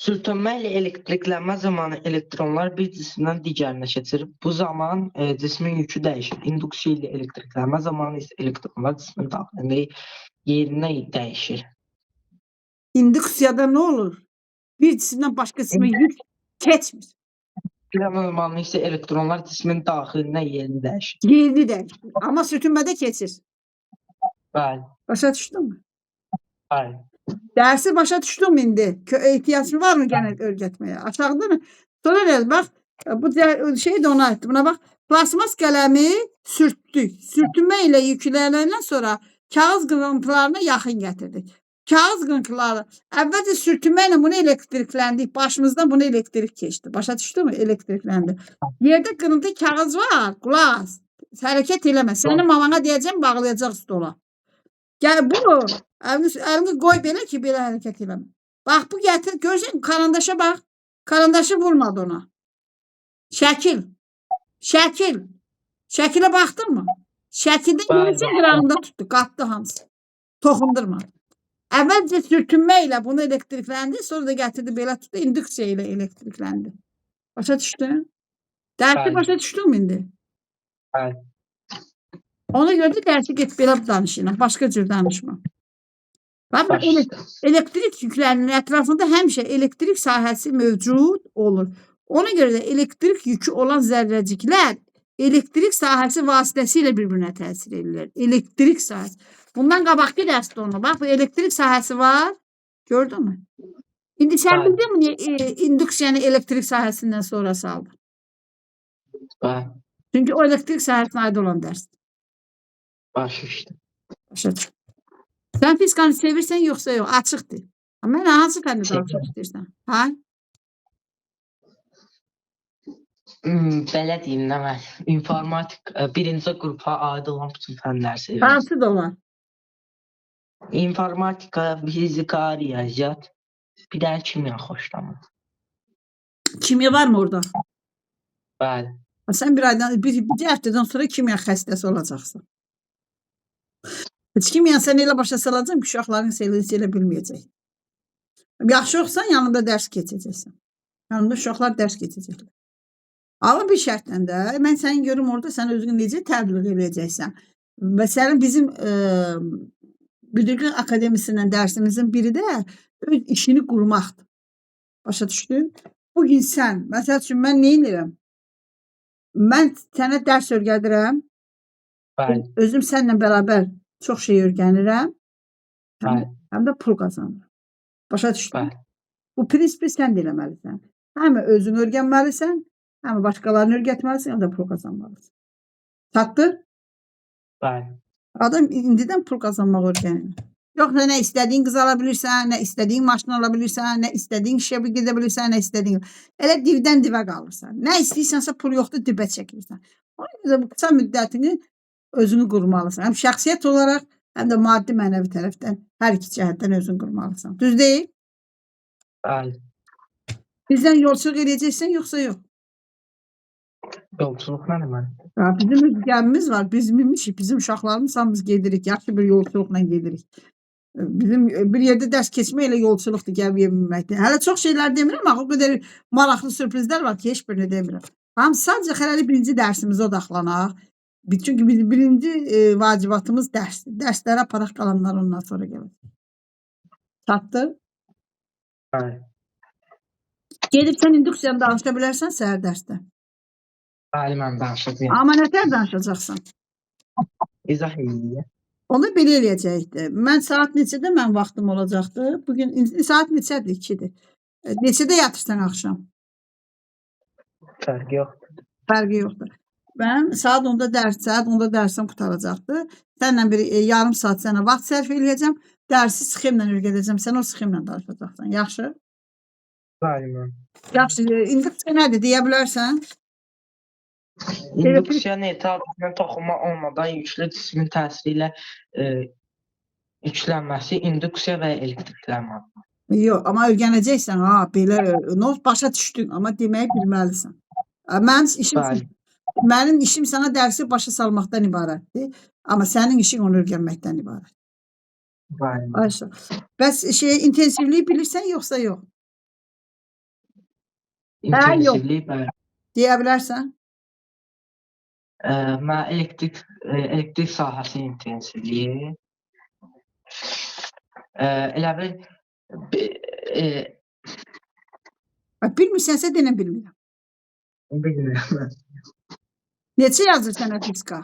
Sürtünmə ilə elektriklənmə zamanı elektronlar bir cisimdən digərinə keçir. Bu zaman cismin yükü dəyişir. İnduksiya ilə elektriklənmə zamanı isə elektronlar cismin daxilində yerinə dəyişir. İnduksiyada nə olur? Bir cisimdən başqa cisimə yük keçmir. Elektriklənmə zamanı isə elektronlar cismin daxilində yerini dəyişir. Yerini dəyişir. Amma sürtünmədə keçir. Bəli. Başa düşdünmü? Bəli. Dərsi başa düşdüm indi. Ehtiyacın var mı gene öyrətməyə? Aşağıda mı? Sonra ne? Bak, bu şey də ona aiddir. Buna bax, plasmas qələmi sürtdük. Sürtünmə ilə yüklənəndən sonra kağız qırıntılarına yaxın gətirdik. Kağız qırıntıları əvvəlcə sürtünmə ilə bunu elektrikləndik. Başımızdan bunu elektrik keçdi. Başa düşdünmü? Elektrikləndi. Yerdə qırıntı kağız var. Qulaq as. Hərəkət eləmə. Sənin mamana deyəcəm, bağlayacaq stola. Gəl bu. Əlini qoy belə ki, belə hərəkət eləmə. Bax, bu gətir, görürsən, karandaşa bax. Karandaşı vurmadı ona. Şəkil. Şəkil. Şəkilə baxdın mı? Şəkildə yenicə qırağında tutdu, qatdı hamısı. Toxundurmadı. Əvvəlcə sürtünmə ilə bunu elektrikləndi, sonra da gətirdi belə tutdu, induksiya ilə elektrikləndi. Başa düşdün? Dərsi başa düşdün mü indi? Bəli. Ona görə də dərsi get belə danışın, başqa cür danışma. Bax, elektrik yüklərinin ətrafında həmişə elektrik sahəsi mövcud olur. Ona görə də elektrik yükü olan zərrəciklər elektrik sahəsi vasitəsilə bir-birinə təsir edirlər. Elektrik sahəsi. Bundan qabaqki dərsdə onu. Bax, bu elektrik sahəsi var. Gördün mü? İndi sən bildin mi induksiyanı elektrik sahəsindən sonra saldın? Bəli. Çünki o elektrik sahəsinə aid olan dərsdir. Başa düşdüm. Başa düşdün. Sən fizikanı sevirsən yoxsa yox? Açıqdır. Mən hansı fəndə daha çox Sevirəm. istəyirsən? Hə? Belə deyim nə mən. İnformatik birinci qrupa aid olan bütün fənləri sevirəm. Hansı da onlar? İnformatika, fizika, riyaziyyat, bir də kimya xoşlamam. Kimya var mı orada? Bəli. Sən bir həftədən sonra kimya xəstəsi olacaqsan. Heç kimya sən elə başa salacaqsan ki, uşaqların sevgisi elə bilməyəcək. Yaxşı yoxsan yanında dərs keçəcəksən. Yanında uşaqlar dərs keçəcəklər. Amma bir şərtlə də mən səni görüm orada sən özünü necə təbliğ edəcəksən. Məsələn bizim müdürlük akademisindən dərsimizin biri də öz işini qurmaqdır. Başa düşdün? Bugün sən, məsəl üçün mən nə edirəm? Mən sənə dərs öyrədirəm. Bəli. Özüm səninlə bərabər çox şey öyrənirəm. Bəli. Həm də pul qazanıram. Başa düşdün? Bəli. Bu prinsipi sən də eləməlisən. Həm özün öyrənməlisən, həm başqalarını öyrətməlisən, həm də pul qazanmalısan. Çatdı? Bəli. Adam indidən pul qazanmaq öyrənir. Yox, nə istədiyin qız ala bilirsən, nə istədiyin maşın ala bilirsən, nə istədiyin işə gedə bilirsən, nə istədiyin. Elə divdən divə qalırsan. Nə istəyirsənsə pul yoxdur, dibə çəkirsən. Ona görə bu qısa müddətini özünü qurmalısan. Həm şəxsiyyət olaraq, həm də maddi mənəvi tərəfdən hər iki cəhətdən özünü qurmalısan. Düz deyil? Bəli. Bizdən yolçuluq edəcəksən, yoxsa yox? Yolçuluq nədir mən? Bizim bir gəmimiz var, biz minmişik, bizim uşaqlarımız hamımız gedirik, yaxşı bir yolçuluqla gedirik. Bizim bir yerdə dərs keçmək elə yolçuluqdur, gəmiyə minməkdir. Hələ çox şeylər demirəm, o qədər maraqlı sürprizlər var ki, heç birini demirəm. Sadəcə xələli birinci dərsimizə odaqlanaq. Çünki birinci vacibatımız dərsdir. Dərslərə aparaq qalanlar ondan sonra gəlir. Çatdı? Bəli. Gedib sən induksiyanı danışa bilərsən səhər dərsdə. Bəli, mən danışacağım. Amma nətər danışacaqsan? İzah edeyim. Onu belə eləyəcəkdir. Mən saat neçədə mən vaxtım olacaqdı? Bugün saat neçədir? 2-dir. Neçədə yatırsan axşam? Fərqi yoxdur. Fərqi yoxdur. Mən saat 10-da dərsim qutaracaqdı. Sənlə bir yarım saat sənə vaxt sərf eləyəcəm. Dərsi sxemlə öyrədəcəm. Sən o sxemlə danışacaqsan. Yaxşı? Bəli, mən. Yaxşı. İnduksiya nədir deyə bilərsən? İnduksiya neytral toxunma olmadan yüklü cismin təsiri ilə yüklənməsi induksiya və elektriklənmə. Yox, amma öyrənəcəksən. Belə başa düşdün, amma deməyi bilməlisən. Mənim işim sənə dərsi başa salmaqdan ibarətdir. Amma sənin işin onu öyrənməkdən ibarət. Bəli. Bəs intensivliyi bilirsən, yoxsa yox? İntensivliyi bəli. Deyə bilərsən? Mən elektrik sahəsi intensivliyi elə bil bilmirsənsə denə bilmirəm. bilmirəm. Neçə yazır sənə fizika?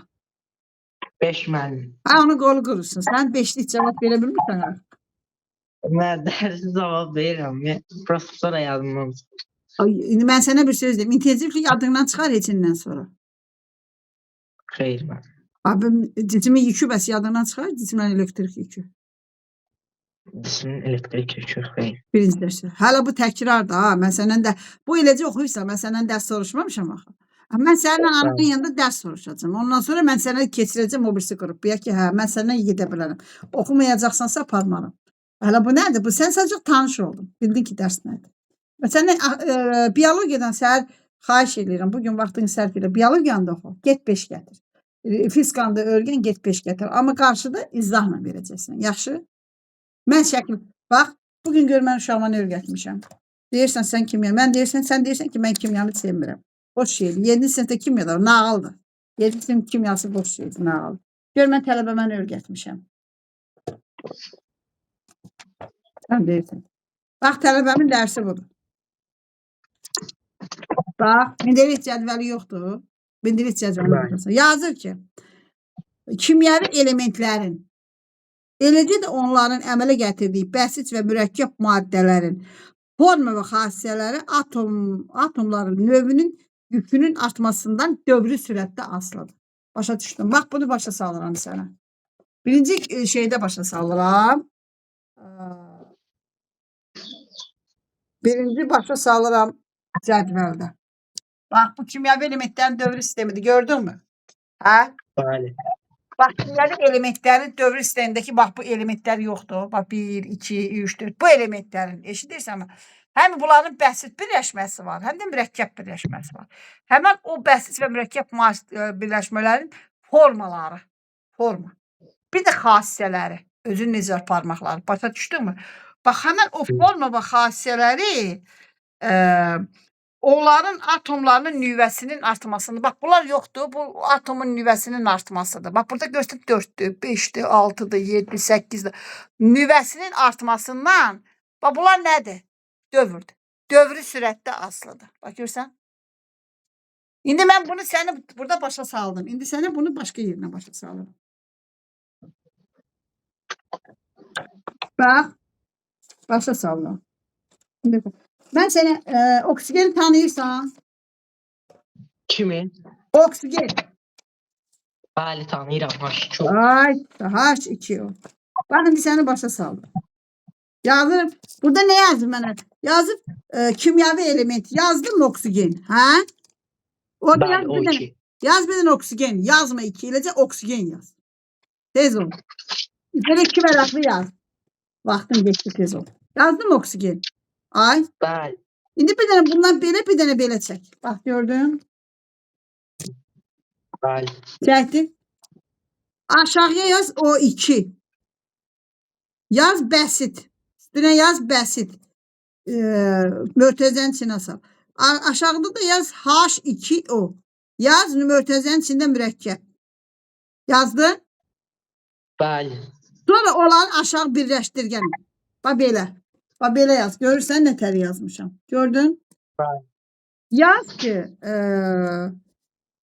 5 müəllim. Onu qolu qurursun. Sən 5'lik cavab verə bilmirsən artıq. Mən dərsi cavab verirəm. Professora yazmam. Mən sənə bir söz deyim. İntensivlik adından çıxar heçindən sonra. Xeyr mən. Cismin yükü bəs yadından çıxar, cismin elektrik yükü. Cismin elektrik yükü xeyr. Birinci dərsə. Hələ bu təkrardır. Mən səndən də bu eləcə oxuyursan, mən səndən dərs soruşmamışam axı. Mən sənin ananın yanında dərs soruşacağım. Ondan sonra mən sənə keçirəcəm o birisi qrupuya ki, mən səndən gedə bilərəm. Oxumayacaqsansa aparmaram. Hələ bu nədir? Bu sən sadəcə tanış oldun. Bildin ki, dərs nədir? Məsələn, biologiyadan səhər xahiş edirəm. Bugün vaxtını sərf elə. Biologiyanı da oxu. Get 5 gətir. Fizikanı da öyrən, get 5 gətir. Amma qarşıda izahla verəcəksən. Yaxşı? Mən şəkil, bax, bugün gör mən uşağıma nə öyrətmişəm. Deyirsən sən kimya, sən deyirsən ki, mən kimyanı sevmirəm. Boş şeydir. 7-ci sinifdə kimyada nağıldır. 7-ci sinif kimyası boş şeydir, nağıldır. Gör mən tələbəmə nə öyrətmişəm. Sən deyirsən. Bax, tələbəmin dərsi budur. Bax, Mendelit cədvəli yoxdur. Mendelit cədvəli yoxdur. Yazır ki, kimyəvi elementlərin, eləcə də onların əmələ gətirdiyi bəsit və mürəkkəb maddələrin forma və xassiyələri atomların növünün yükünün artmasından dövrü sürətdə asılıdır. Başa düşdüm. Bax, bunu başa salıram sənə. Birinci şeydə başa salıram. Birinci başa salıram cədvəldə. Bax, bu kimyəvi elementlərin dövri sistemidir. Gördün mü? Hə? Bəli. Bax, kimyəvi elementlərin dövri sistemindəki bax bu elementlər yoxdur. Bax 1, 2, 3, 4. Bu elementlərin eşidirsənmi? Həm bunların bəsit birləşməsi var, həm də mürəkkəb birləşməsi var. Həmən o bəsit və mürəkkəb birləşmələrin formaları. Forma. Bir də xassələri. Özün necə parmaqları. Başa düşdünmü? Bax, həmən o forma və xassələri onların atomlarının nüvəsinin artmasını. Bax, bunlar yoxdur. Bu atomun nüvəsinin artmasıdır. Bax, burada görsün 4-dür, 5-dir, 6-dır, 7-dir, 8-dir. Nüvəsinin artmasından, bax, bunlar nədir? Dövrdür. Dövrü sürətdə asılıdır. Bax, görsən? İndi mən bunu səni burada başa saldım. İndi sənə bunu başqa yerinə başa salırım. Bax, başa saldım. Mən sənə oksigeni tanıyırsan. Kimi? Oksigen. Bəli, tanıyıram. H2O. Ay, H2O. Bax, indi səni başa saldım. Yazırım. Burada ne yazdım mənə? Yazıb kimyəvi element. Yazdım oksigen. Hə? Orada Bəli, o iki. yaz bir dənə oksigen. Yazma 2. Eləcə oksigen yaz. Tez ol. İçəri 2 vərəqli yaz. Vaxtın geçdi, tez ol. Yazdım oksigen. Ay. Bəli. İndi bir dənə bundan belə, bir dənə belə çək. Bax, gördün? Bəli. Çəkdin. Aşağıya yaz O2. Yaz bəsit. Üstünə yaz bəsit. Mörtəzənin içinə sal. Aşağıda da yaz H2O. Yaz mörtəzənin içində mürəkkəb. Yazdın? Bəli. Sonra olan aşağı birləşdirgən. Bax belə. Bax belə yaz. Görürsən nə tər yazmışam. Gördün? Bəli. Yaz ki,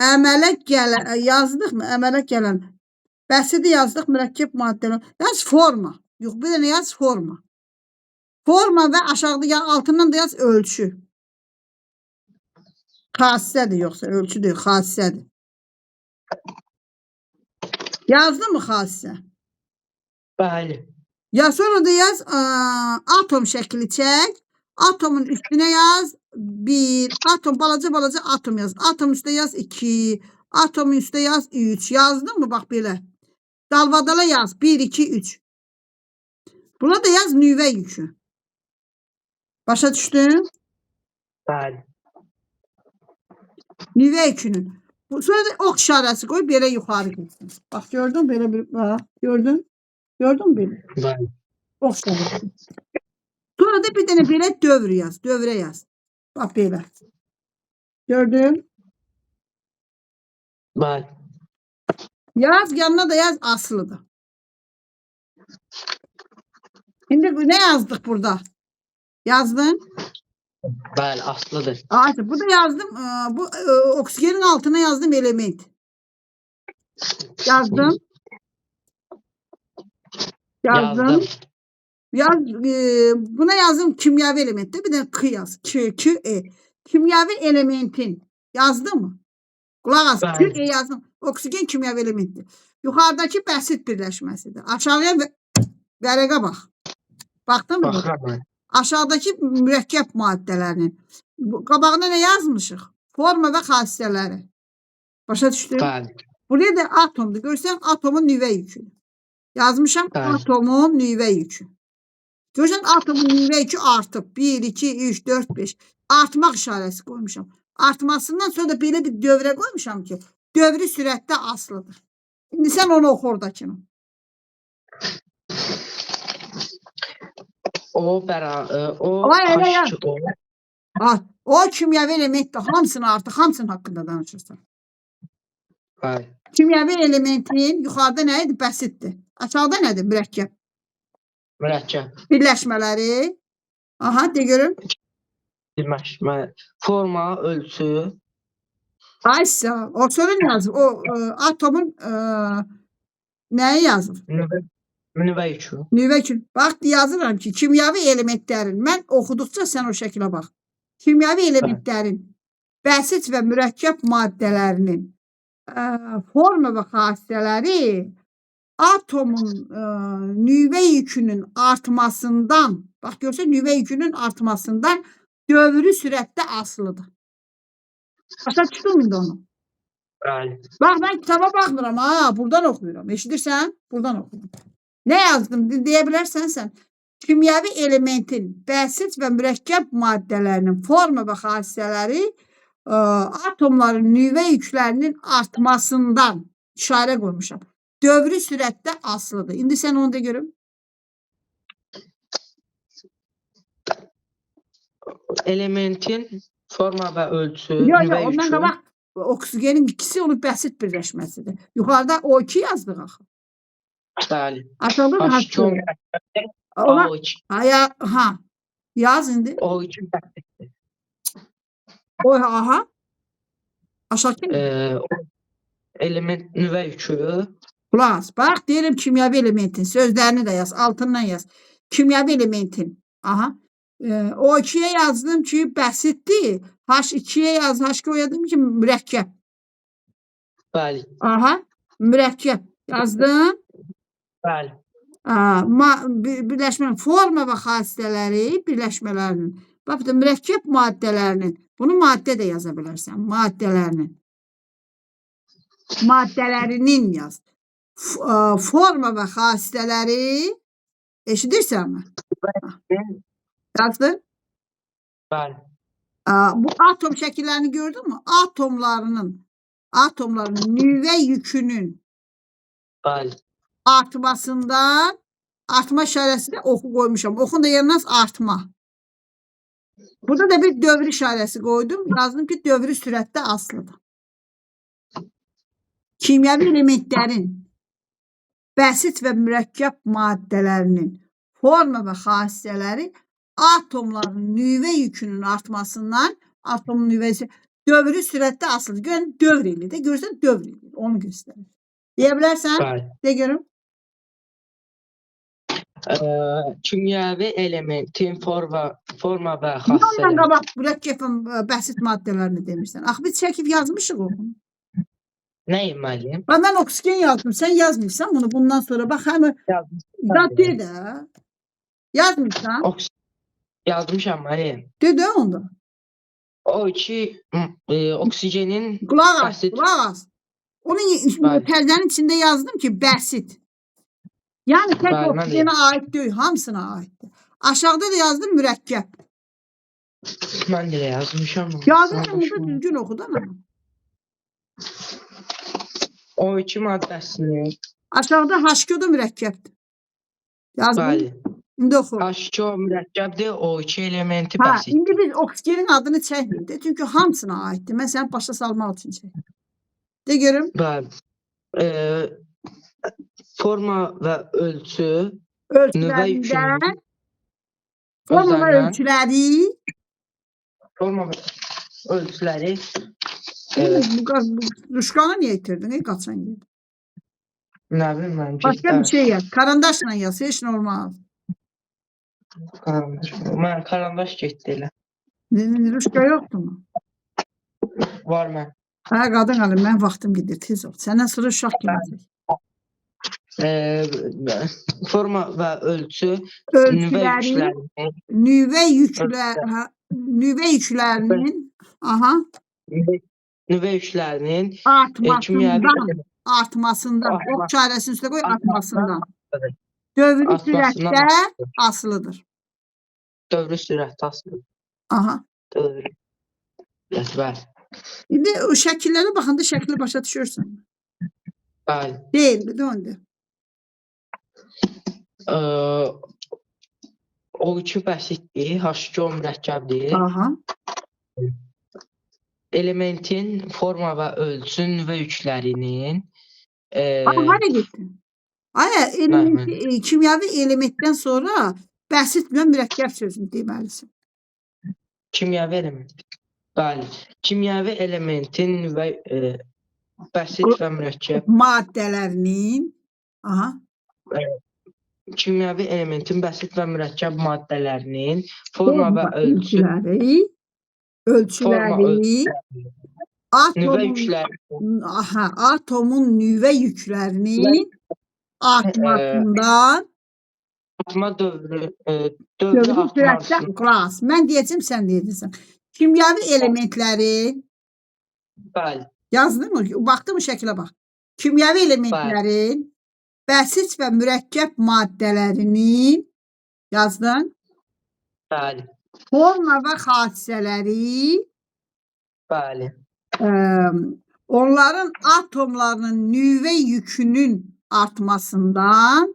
əmələ gələn, yazdıqmı? Əmələ gələn. Bəsidi yazdıq, mürəkkəb maddələr. Yaz forma. Yox, bir dənə yaz forma. Forma və aşağıda altından da yaz ölçü. Xassədir, yoxsa ölçü deyil, xassədir. Yazdın mı xassə? Bəli. Ya sonra da yaz atom şəkli çək. Atomun üstünə yaz 1. Atom, balaca atom yaz. Atom üstə yaz 2. Atomun üstə yaz 3. Yazdın mı? Bax belə. Dalbadala yaz 1, 2, 3. Buna da yaz nüvə yükü. Başa düşdün? Bəli. Nüvə yükünün. Sonra da ox işarəsi qoy, belə yuxarı getsin. Bax, gördün? Belə bir, bax, gördün? Gördün mü belə? Bəli. Ox işarəsi. Sonra da bir dənə belə dövr yaz, dövrə yaz. Bax, belə. Gördün? Bəli. Yaz, yanına da yaz asılıdır. Şimdi ne yazdık burada? Yazdın? Bəli, aslıdır. Artık bu da yazdım. Bu oksigenin altına yazdım element. Yazdım. Yazdım. Yaz, buna yazdım kimyavi element. Bir de K yaz. K-E. Kimyavi elementin. Yazdın mı? Kulak as. K-E yazdım. Oksigen kimyavi elementi. Yukarıdaki bəsit birləşməsidir. Aşağıya vərəqə bax. Baktın mı? Baxıram. Aşağıdakı mürəkkəb maddələrinin qabağına ne yazmışıq? Forma və xassələri. Başa düşdün? Bəli. Buraya da atomdur. Görsən atomun nüvə yükü. Yazmışam Bəli. atomun nüvə yükü. Görsən atomun nüvə yükü artıb. 1, 2, 3, 4, 5. Artmaq işarəsi qoymuşam. Artmasından sonra da belə bir dövrə qoymuşam ki, dövrü sürətdə asılıdır. İndi sən onu oxu oradakını. O H2O. O kimyəvi elementdir. Hamısını artıq, hamısının haqqında danışırsan. Bəli. Kimyəvi elementin yuxarıda nə idi? Bəsitdir. Aşağıda nədir? Mürəkkəb. Mürəkkəb. Birləşmələri. Aha, de görüm. Birləşmə. Forma, ölçü. Aysa, o sorun yazıb. O atomun nəyi yazıb? Nüvə yükü. Nüvə yükü. Bax, yazıram ki, kimyəvi elementlərin, mən oxuduqca sən o şəkilə bax. Kimyəvi elementlərin bəsit və mürəkkəb maddələrinin forma və xassələri atomun nüvə yükünün artmasından, bax görsən nüvə yükünün artmasından dövrü sürətdə asılıdır. Başa düşdün indi onu? Bəli. Bax mən kitaba baxmıram ha, buradan oxuyuram. Eşidirsən? Buradan oxuyuram. Nə yazdım? Deyə bilərsən sən? Kimyəvi elementin bəsit və mürəkkəb maddələrinin forma və xassələri atomların nüvə yüklərinin artmasından işarə qoymuşam. Dövrü sürətdə asılıdır. İndi sən onu da görüm. Elementin forma və ölçü, Yox, nüvə ondan yükü. qabaq oksigenin ikisi onun bəsit birləşməsidir. Yuxarıda O2 yazdıq axı. Bəli. Aşağıda da H2 H2. Ona O2. ha. Yaz indi. O2 bəsitdir. O aha. Aşağı Element nüvə yükü. Qulaq as. Bax deyirəm kimyəvi elementin sözlərini də yaz, altından yaz. Kimyəvi elementin. Aha. O2-yə yazdım ki, bəsitdir. H2-yə yaz, H2-yə yazdım ki, mürəkkəb. Bəli. Aha. Mürəkkəb. Yazdım. Bəli. Birləşmə forma və xassələri birləşmələrinin. Bax da mürəkkəb maddələrinin. Bunu maddə də yaza bilərsən. Maddələrinin. Maddələrinin yaz. Forma və xassələri eşidirsənmi? Yazdın? Bəli. Bu atom şəkillərini gördün mü? Atomların nüvə yükünün Bəli. artmasından artma işarəsi də oxu qoymuşam. Oxun da yerinə artma. Burada da bir dövr işarəsi qoydum. Yazdım ki, dövrü sürətdə asılıdır. Kimyəvi elementlərin bəsit və mürəkkəb maddələrinin forma və xassələri atomların nüvə yükünün artmasından atomun nüvəsi dövrü sürətdə asılıdır. Görün dövr eləyir də. Görsən dövr eləyir. Onu göstərir. Deyə bilərsən? Bəli. De görüm. Kimyəvi elementin forma və Ondan xassələri. qabaq mürəkkəbin bəsit maddələrini demirsən. Axı biz çəkib yazmışıq onu. Nəyi müəllim? Mən oksigen yazdım. Sən yazmırsan bunu bundan sonra. Bax həmi de də. Yazmırsan. Yazmışam müəllim. De də onda. O2 oksigenin Qulaq as, bəsit. qulaq as. Onun pərdənin içində yazdım ki, bəsit. Yəni tək Bəli, mən də oksigenə aid deyil, hamısına aiddir. Aşağıda da yazdım mürəkkəb. Mən də yazmışam. Yazdım burada düzgün oxu da mən. O2 maddəsini. Aşağıda H2 da mürəkkəbdir. Yazdım. Bəli. İndi oxu. H2 mürəkkəbdir, O2 elementi Ha, bəsit. indi biz oksigenin adını çəkmirik. Çünki hamısına aiddir. Mən səni başa salmaq üçün çəkdim. De görüm. Bəli. Forma və ölçü Ölçülərindən forma və ölçüləri forma və ölçüləri bu ruşkanı niyə itirdin? Qaçan yer. nə bilim mən. Başqa bir şey yaz. Karandaşla yaz. Heç normal. Mən karandaş getdi elə. Ruşka yoxdur mu? Var mən. Hə, qadın alım. Mən vaxtım gedir. Tez ol. Səndən sonra uşaq gələcək. Forma və ölçü nüvə yüklərinin aha nüvə yüklərinin artmasından o çarəsini üstə qoy artmasından dövrü sürətdə asılıdır. Dövrü sürətdə asılıdır. Aha. Dövrü. Bəli. İndi o şəkillərə baxanda şəkli başa düşürsən. Bəli. Deyil, döndü. O2 bəsitdir, H2 mürəkkəbdir. Aha. Elementin forma və ölçü nüvə yüklərinin hara getdin? Kimyəvi elementdən sonra bəsit və mürəkkəb sözünü deməlisən. Kimyəvi element. Bəli. Kimyəvi elementin nüvə bəsit və mürəkkəb maddələrinin aha. Kimyəvi elementin bəsit və mürəkkəb maddələrinin forma və ölçüləri nüvə yükləri atomun nüvə yüklərinin artmasından Artma dövrü dövrü sürətdə artmasın. qulaq. Mən deyəcəm, sən deyəcəksən. Kimyəvi elementlərin Bəli. yazdın mı? Baxdın mı şəklə bax. Kimyəvi elementlərin bəsit və mürəkkəb maddələrinin yazdın. Bəli. Forma və xassələri Bəli. onların atomlarının nüvə yükünün artmasından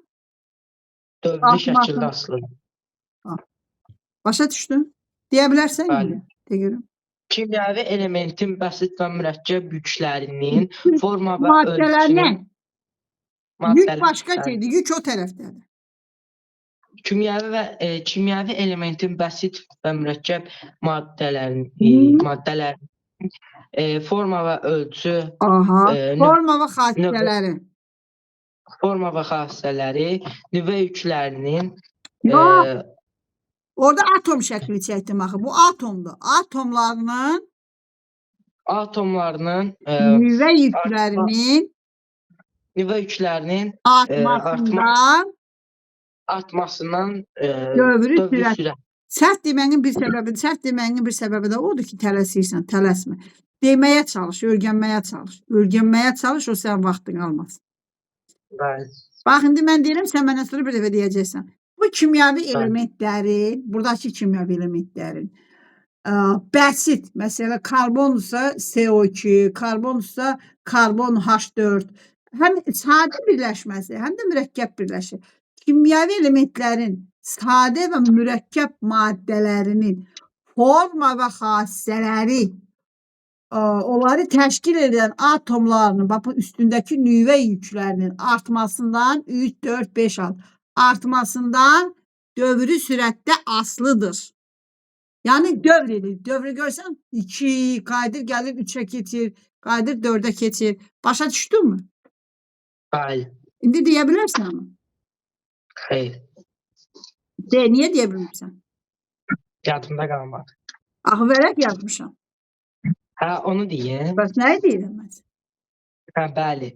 Dövrü şəkildə asılıdır. başa düşdün? Deyə bilərsən? Bəli. De görüm. Kimyəvi elementin bəsit və mürəkkəb yüklərinin forma və Maddələr nə? ölçüsünün Yük başqa şeydir. Yük o tərəfdədir. Kimyəvi elementin bəsit və mürəkkəb maddələrin forma və ölçü Aha. Forma və xassələri nüvə yüklərinin orada atom şəkli çəkdim axı. Bu atomdur. Atomlarının nüvə yüklərinin artmasından dövrü sürət. Səhv deməyin bir səbəbi də odur ki, tələsirsən, tələsmə. Deməyə çalış, öyrənməyə çalış, o sənin vaxtın almasın. Bəli. Bax, indi mən deyirəm, sən mənə sonra bir dəfə deyəcəksən. Bu kimyəvi elementlərin, buradakı kimyəvi elementlərin bəsit, məsələ karbonsa CO2, karbonsa karbon H4, həm sadə birləşməsi, həm də mürəkkəb birləşir. Kimyəvi elementlərin sadə və mürəkkəb maddələrinin forma və xassələri onları təşkil edən atomlarının üstündəki nüvə yüklərinin artmasından 3, 4, 5 artmasından dövrü sürətdə asılıdır. Yəni dövr edir. Dövrü görsən 2, qayıdır gəlir 3-ə keçir, qayıdır 4-ə keçir. Başa düşdün mü? Bəli. İndi deyə bilərsən ama. Xeyr. Niyə deyə bilmirsən? Yadımda qalmadı. Axı vərəq yazmışam. Hə, onu deyim. Bəs nəyi deyirəm mən? Hə, bəli.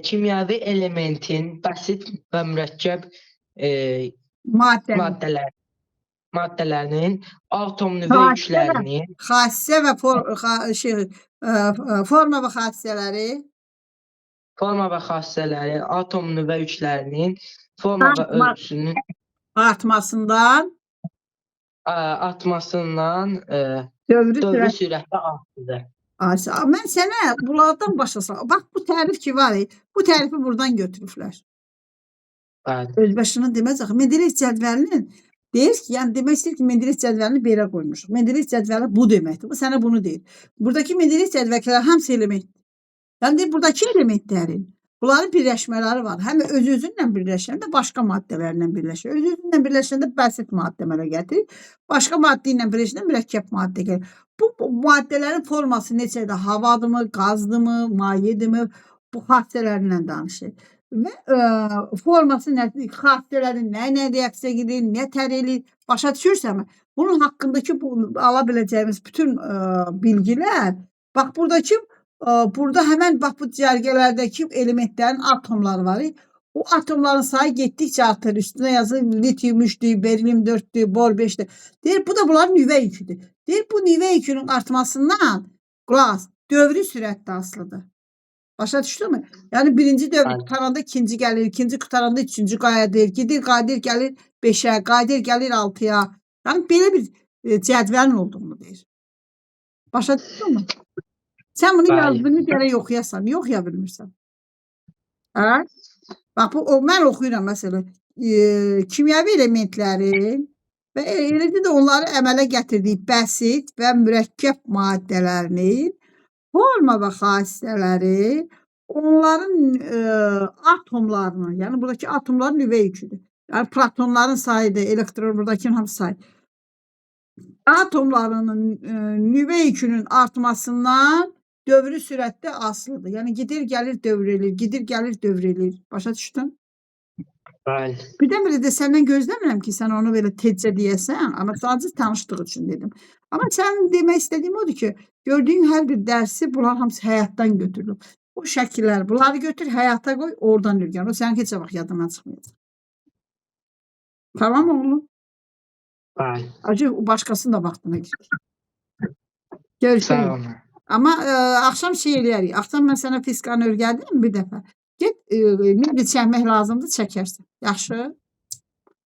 Kimyəvi elementin bəsit və mürəkkəb maddələrinin atom nüvə yüklərinin xassə və forma və xassələri atom nüvə yüklərinin forma və ölçüsünün artmasından dövrü sürətdə artıdır. Mən sənə bunlardan başa sal. Bax, bu tərif ki var, bu tərifi buradan götürüblər. Özbaşına deməz axı. Mendelis cədvəlinin deyir ki, yəni demək istəyir ki, Mendelis cədvəlini belə qoymuşuq. Mendelis cədvəli bu deməkdir. Bu sənə bunu deyir. Buradakı Mendelis cədvəlləri hamısı elementdir. Yəni buradakı elementlərin bunların birləşmələri var. Həm öz-özünlə birləşir, həm də başqa maddələrlə birləşir. Öz-özünlə birləşəndə bəsit maddə əmələ gətirir. Başqa maddə ilə birləşəndə mürəkkəb maddə gəlir. Bu maddələrin forması necədir? Havadırmı, qazdırmı, mayedirmi? Bu xassələrlə danışır. Və forması nədir? Xassələrin nə reaksiya edir, nə tər edir? Başa düşürsənmi? Bunun haqqındakı ala biləcəyimiz bütün bilgilər, bax burada həmən bu cərgələrdəki elementlərin atomları var. O atomların sayı getdikcə artır. Üstünə yazılır lityum 3'dür, berilyum 4'dür, bor 5'dir. Deyir, bu da bunların nüvə yüküdür. Deyir, bu nüvə yükünün artmasından dövrü sürətdə asılıdır. Başa düşdün mü? Yəni birinci dövr qutaranda ikinci gəlir, ikinci qutaranda üçüncü qayıdır, qayıdır gəlir 5'ə, qayıdır gəlir 6'ya. Yəni belə bir cədvəlin olduğunu deyir. Başa düşdün mü? Sən bunu yazdığını gərək oxuyasan. Niyə oxuya bilmirsən? Hə? Bax, mən oxuyuram məsələn. Kimyəvi elementlərin və eləcə də onları əmələ gətirdiyi bəsit və mürəkkəb maddələrinin forma və xassələri onların atomlarının, yəni buradakı atomların nüvə yüküdür. Yəni protonların sayıdır, elektron buradakının hamısı sayı. Atomlarının nüvə yükünün artmasından dövrü sürətdə asılıdır. Yəni gedir, gəlir, dövr edir, gedir, gəlir, dövr edir. Başa düşdün? Bəli. Birdən belə də səndən gözləmirəm ki, sən onu belə tezcə deyəsən, amma sadəcə tanışdıq üçün dedim. Amma sən demək istədiyim odur ki, gördüyün hər bir dərsi bunlar hamısı həyatdan götürülüb. O şəkillər, bunları götür, həyata qoy, oradan öyrən. O sənin heç vaxt yadından çıxmayacaq. Tamam oğlum? Bəli. Acı o başqasının da vaxtına gir. Sağ Görüşürük. olun. Amma axşam şey eləyərik. Axşam mən sənə fiskanı öyrədim bir dəfə. Get, necə çəkmək lazımdır, çəkərsən. Yaxşı?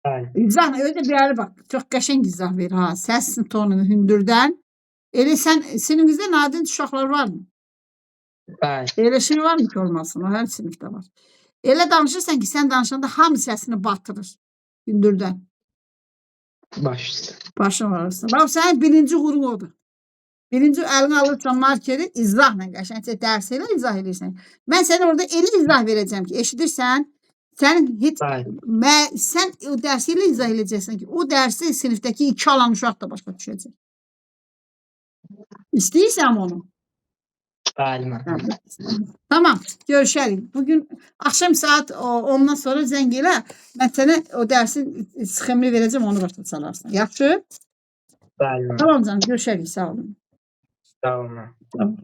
Bəli. İzah öyle bir yere bak. Çok qəşəng izah ver ha. Səsin tonunu hündürdən. Elə sən sinifdə nadin uşaqlar var mı? Bəli. Elə şey var mı ki olmasın? O hər sinifdə var. Elə danışırsan ki, sən danışanda hamı səsini batırır. Hündürdən. Baş üstə. Başın arasında. Bax sənin birinci uğurun odur. Birinci əlini alırsan markeri izahla qəşəngcə dərs elə izah edirsən. Mən sənə orada elə izah verəcəm ki, eşidirsən? Sən heç Bəli. sən o dərsi elə izah edəcəksən ki, o dərsi sinifdəki 2 alan uşaq da başa düşəcək. İstəyirsən onu? Bəli müəllim. Tamam, görüşərik. Bugün axşam saat 10-dan sonra zəng elə. Mən sənə o dərsin sxemini verəcəm, onu başa salarsan. Yaxşı? Bəli müəllim. Tamam canım, görüşərik. Sağ olun. Sağ olun. Tamam.